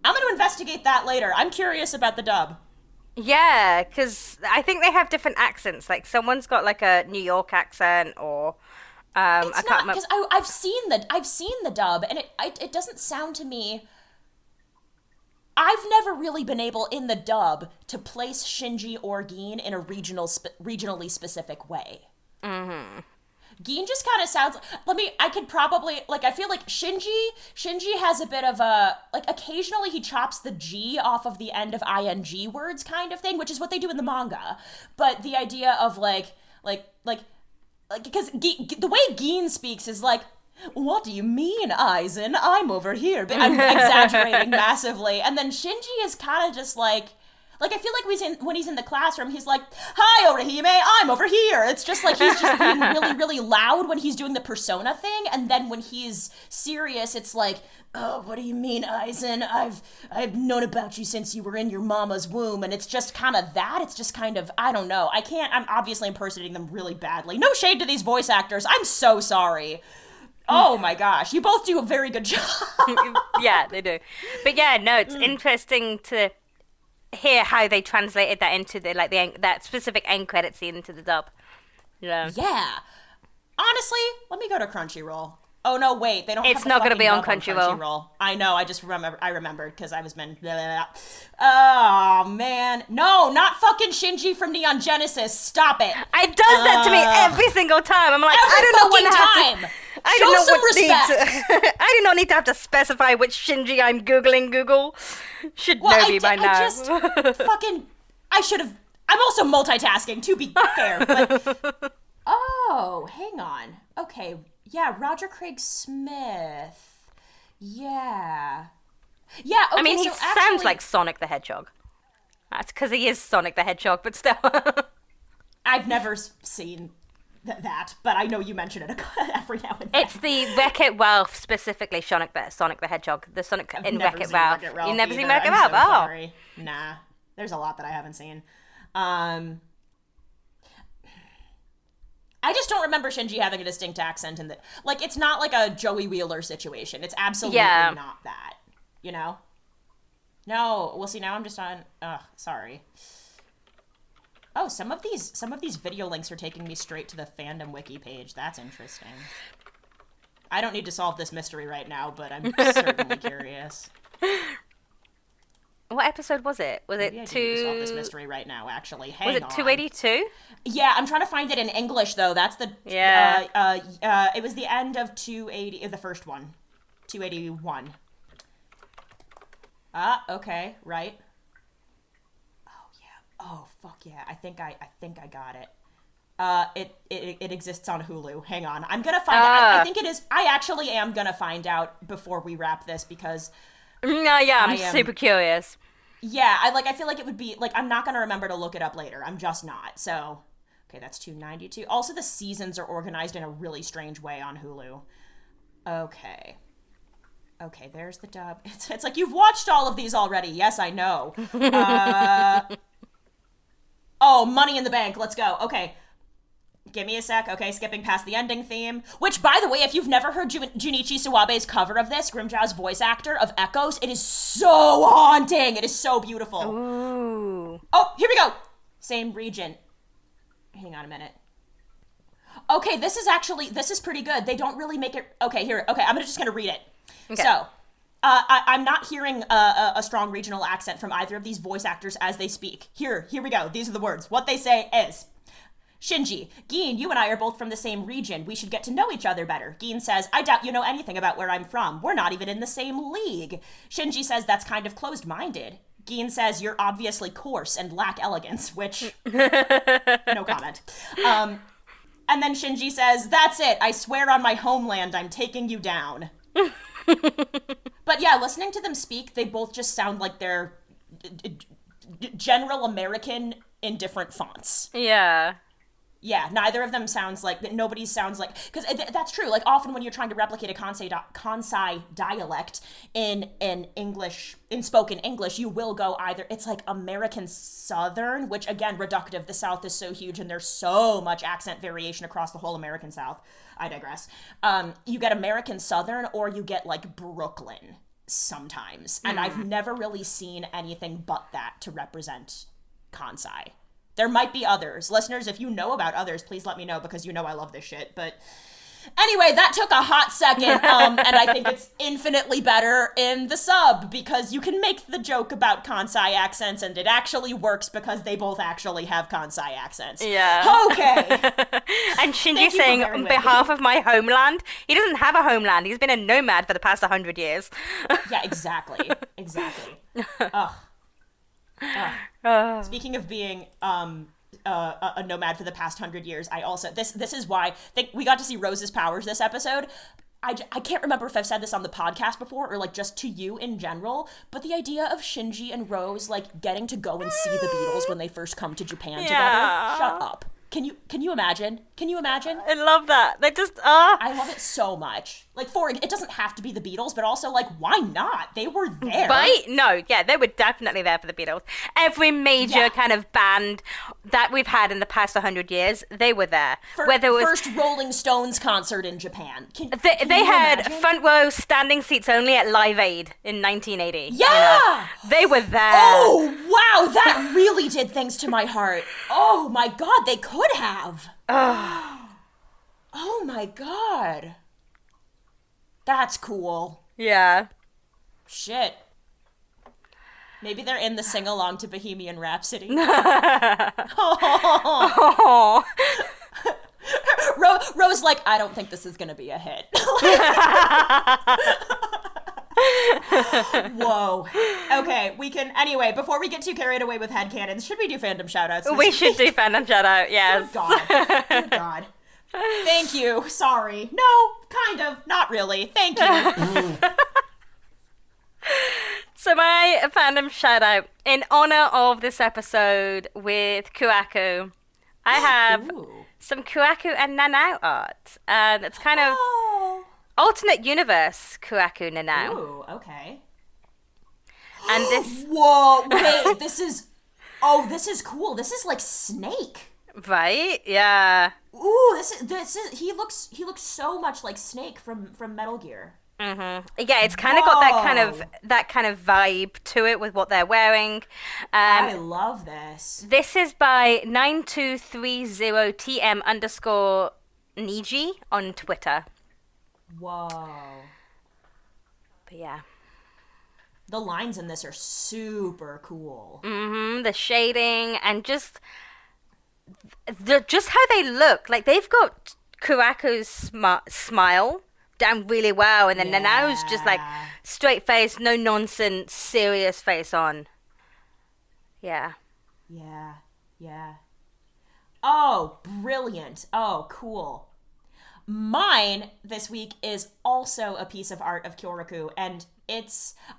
S1: I'm going to investigate that later. I'm curious about the dub.
S2: Yeah, because I think they have different accents. Like, someone's got, like, a New York accent, or... I can't remember.
S1: Because I've seen the dub, and it doesn't sound to me... I've never really been able, in the dub, to place Shinji or Gin in a regionally specific way. Mm-hmm. Gin just kind of sounds... I could probably... Like, I feel like Shinji has a bit of a... Like, occasionally he chops the G off of the end of ing words kind of thing, which is what they do in the manga. But the idea of, because the way Gin speaks is like, what do you mean, Aizen? I'm over here. I'm exaggerating massively. And then Shinji is kind of just like I feel like when he's in the classroom, he's like, hi, Orihime, I'm over here. It's just like he's just being really, really loud when he's doing the persona thing. And then when he's serious, it's like, oh, what do you mean, Aizen? I've known about you since you were in your mama's womb. And it's just kind of that. It's just kind of, I don't know. I'm obviously impersonating them really badly. No shade to these voice actors. I'm so sorry. Oh my gosh, you both do a very good job.
S2: Yeah, they do. But yeah, no, it's interesting to hear how they translated that into that specific end credit scene into the dub. Yeah.
S1: Honestly, let me go to Crunchyroll. Oh no, wait, they don't.
S2: It's not going to be on Crunchyroll.
S1: I know. I just remembered because I was meant. Blah, blah, blah. Oh man, no, not fucking Shinji from Neon Genesis. Stop it.
S2: It does that to me every single time. I'm like, I do not need to have to specify which Shinji I'm Googling Google. Should know me by now.
S1: I should have. I'm also multitasking, to be fair. But, oh, hang on. Okay. Yeah, Roger Craig Smith. Yeah. Yeah, okay,
S2: I mean, he sounds like Sonic the Hedgehog. That's because he is Sonic the Hedgehog, but still.
S1: I've never seen that, but I know you mention it every now and then.
S2: It's the Wreck-It Ralph, specifically Sonic the Hedgehog. The Sonic in Wreck-It Ralph. You've never seen Wreck-It Ralph?
S1: I'm so sorry. Nah, there's a lot that I haven't seen. I just don't remember Shinji having a distinct accent in it's not like a Joey Wheeler situation. It's absolutely not that, you know? No, well, see, now I'm just on, sorry. Oh, some of these video links are taking me straight to the fandom wiki page. That's interesting. I don't need to solve this mystery right now, but I'm certainly curious.
S2: What episode was it? Was
S1: Maybe
S2: it
S1: I do need to solve this mystery right now, actually. Hang on.
S2: Was it 282?
S1: Yeah, I'm trying to find it in English, though. That's the...
S2: Yeah.
S1: It was the end of 280... The first one. 281. Okay, right. Oh, yeah. Oh, fuck yeah. I think I got it. It exists on Hulu. Hang on. I'm gonna find out. I think it is... I actually am gonna find out before we wrap this, because...
S2: yeah, I'm super curious.
S1: Yeah, I feel like it would be, like, I'm not gonna remember to look it up later. I'm just not, so... Okay, that's 292. Also, the seasons are organized in a really strange way on Hulu. Okay. Okay, there's the dub. It's like, you've watched all of these already. Yes, I know. Oh, Money in the Bank. Let's go. Okay. Give me a sec. Okay, skipping past the ending theme. Which, by the way, if you've never heard Junichi Suwabe's cover of this, Grimjaw's voice actor of Echoes, it is so haunting. It is so beautiful.
S2: Ooh.
S1: Oh, here we go. Same region. Hang on a minute. Okay, this is pretty good. They don't really make it... Okay, here. Okay, I'm just going to read it. Okay. So, I'm not hearing a strong regional accent from either of these voice actors as they speak. Here we go. These are the words. What they say is... Shinji, Gin, you and I are both from the same region. We should get to know each other better. Gin says, I doubt you know anything about where I'm from. We're not even in the same league. Shinji says that's kind of closed-minded. Gin says, you're obviously coarse and lack elegance, which... no comment. And then Shinji says, that's it. I swear on my homeland I'm taking you down. But yeah, listening to them speak, they both just sound like they're general American in different fonts.
S2: Yeah.
S1: Yeah, neither of them sounds like, nobody sounds like, because that's true. Like, often when you're trying to replicate a Kansai dialect in English, in spoken English, you will go either, it's like American Southern, which again, reductive, the South is so huge and there's so much accent variation across the whole American South. I digress. You get American Southern or you get like Brooklyn sometimes. And I've never really seen anything but that to represent Kansai. There might be others. Listeners, if you know about others, please let me know, because you know I love this shit. But anyway, that took a hot second, and I think it's infinitely better in the sub, because you can make the joke about Kansai accents, and it actually works because they both actually have Kansai accents.
S2: Yeah.
S1: Okay.
S2: And Shinji saying, on behalf of my homeland, he doesn't have a homeland. He's been a nomad for the past 100 years. Yeah,
S1: exactly. Ugh. Speaking of being a nomad for the past 100 years, I also this is why we got to see Rose's powers this episode. I can't remember if I've said this on the podcast before or like just to you in general, but the idea of Shinji and Rose like getting to go and see the Beatles when they first come to Japan together. Shut up. Can you imagine?
S2: I love that. They just
S1: I love it so much. Like, it doesn't have to be the Beatles, but also like, why not? They were there.
S2: Right? No, yeah, they were definitely there for the Beatles. Every major kind of band that we've had in the past 100 years, they were there.
S1: Whether it was first Rolling Stones concert in Japan.
S2: They had front row standing seats only at Live Aid in 1980.
S1: Yeah!
S2: You know? They were there.
S1: Oh, wow, that really did things to my heart. Oh my god, they could have. Oh my god. That's cool.
S2: Yeah.
S1: Shit. Maybe they're in the sing-along to Bohemian Rhapsody.
S2: Oh.
S1: Rose like, I don't think this is gonna be a hit. Whoa. Okay, anyway, before we get too carried away with headcanons, should we do fandom shoutouts?
S2: We should do fandom shoutout, yes.
S1: Good God. Thank you. Sorry. No, kind of. Not really. Thank you.
S2: So my fandom shout-out, in honor of this episode with Kyōraku, I have some Kyōraku and Nanao art. And it's kind of alternate universe Kyōraku Nanao.
S1: Ooh, okay.
S2: And this...
S1: Whoa, wait, this is cool. This is like Snake.
S2: Right? Yeah.
S1: Ooh, this is he looks so much like Snake from Metal Gear.
S2: Mm-hmm. Yeah, it's kind of got that kind of vibe to it with what they're wearing.
S1: I love this.
S2: This is by 9230tm_Niji on Twitter.
S1: Whoa.
S2: But yeah.
S1: The lines in this are super cool.
S2: The shading and just how they look. Like, they've got Kyōraku's smile down really well, and then Nanao's just like straight face, no nonsense, serious face on. Yeah.
S1: Yeah. Oh, brilliant. Oh, cool. Mine this week is also a piece of art of Kyōraku, and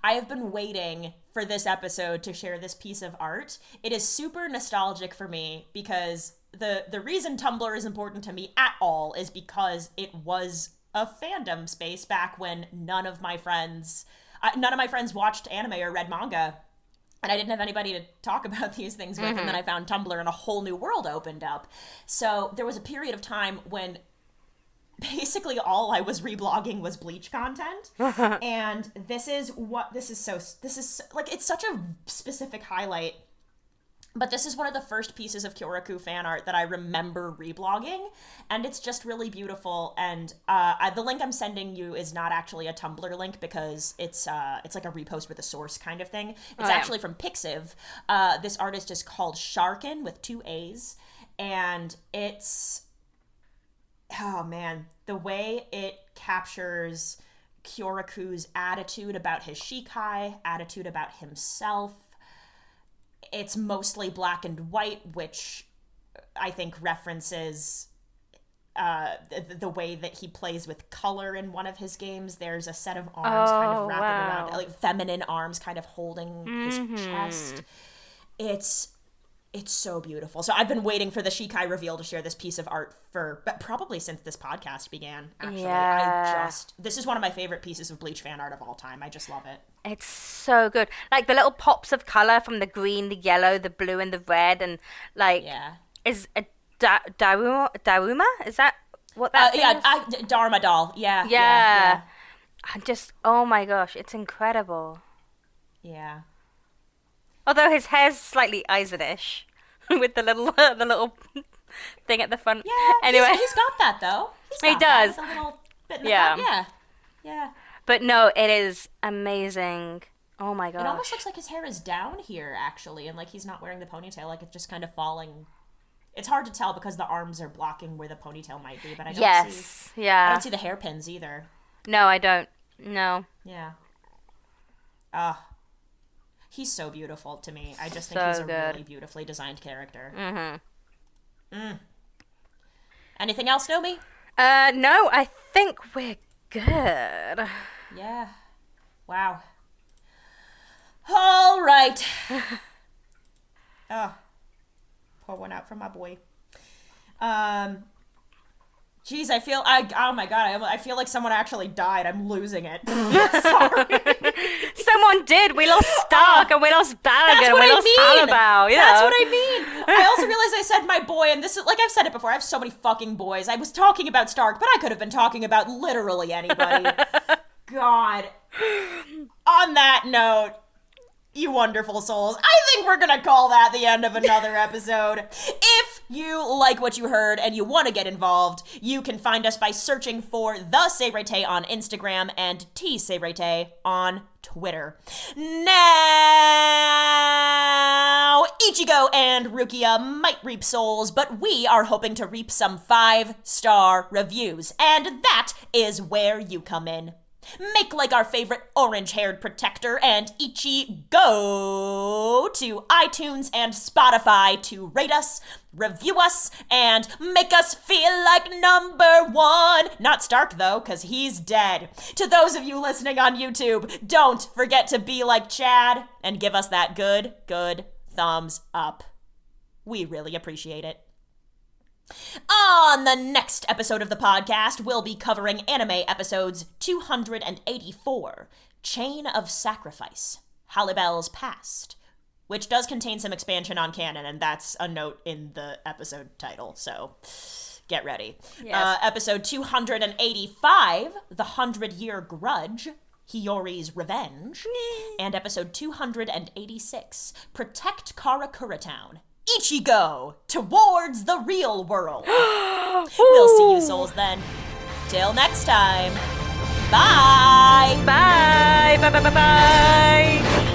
S1: I have been waiting for this episode to share this piece of art. It is super nostalgic for me because the reason Tumblr is important to me at all is because it was a fandom space back when none of my friends watched anime or read manga. And I didn't have anybody to talk about these things with, and then I found Tumblr and a whole new world opened up. So there was a period of time when basically all I was reblogging was Bleach content. And this is like, it's such a specific highlight. But this is one of the first pieces of Kyōraku fan art that I remember reblogging, and it's just really beautiful. And the link I'm sending you is not actually a Tumblr link because it's like a repost with a source kind of thing. It's actually from Pixiv. This artist is called Sharkin with 2 A's, and it's, oh man, the way it captures Kyōraku's attitude about his shikai, attitude about himself. It's mostly black and white, which I think references the way that he plays with color in one of his games. There's a set of arms kind of wrapping around, like feminine arms kind of holding his chest. It's so beautiful. So I've been waiting for the Shikai reveal to share this piece of art probably since this podcast began, actually.
S2: Yeah.
S1: This is one of my favorite pieces of Bleach fan art of all time. I just love it.
S2: It's so good. Like, the little pops of color from the green, the yellow, the blue, and the red, and like, is a Daruma? Is that what that is?
S1: Dharma doll. Yeah.
S2: I just, oh my gosh, it's incredible.
S1: Yeah.
S2: Although his hair's slightly Eisenish with the little thing at the front.
S1: Yeah.
S2: Anyway,
S1: he's got that though.
S2: He does.
S1: A little bit in the front. Yeah.
S2: But no, it is amazing. Oh my gosh.
S1: It almost looks like his hair is down here, actually, and like he's not wearing the ponytail, like it's just kind of falling. It's hard to tell because the arms are blocking where the ponytail might be, but I don't see.
S2: Yeah.
S1: I don't see the hairpins either.
S2: No, I don't. No.
S1: Yeah. He's so beautiful to me. I just think
S2: So
S1: he's a
S2: good.
S1: really beautifully designed character. Anything else, Nomi?
S2: No, I think we're good.
S1: Yeah. Wow. All right. Pour one out for my boy. Geez, oh my god, I feel like someone actually died. I'm losing it. Sorry.
S2: Someone did. We lost Starrk and we lost Baraggan and we lost Howl. Yeah.
S1: That's what I mean. I also realized I said my boy, and this is, like I've said it before, I have so many fucking boys. I was talking about Starrk, but I could have been talking about literally anybody. God. On that note, you wonderful souls, I think we're gonna call that the end of another episode. If you like what you heard and you want to get involved, you can find us by searching for The Seirete on Instagram and T Seirete on Twitter. Now, Ichigo and Rukia might reap souls, but we are hoping to reap some 5-star reviews, and that is where you come in. Make like our favorite orange-haired protector and go to iTunes and Spotify to rate us, review us, and make us feel like number one. Not Starrk, though, because he's dead. To those of you listening on YouTube, don't forget to be like Chad and give us that good thumbs up. We really appreciate it. On the next episode of the podcast, we'll be covering anime episodes 284, Chain of Sacrifice, Hallibel's Past, which does contain some expansion on canon, and that's a note in the episode title, so get ready.
S2: Yes.
S1: Episode 285, The 100-Year Grudge, Hiyori's Revenge, and episode 286, Protect Karakura Town, Ichigo towards the real world. We'll see you souls then. Till next time. Bye!
S2: Bye! Bye bye bye bye!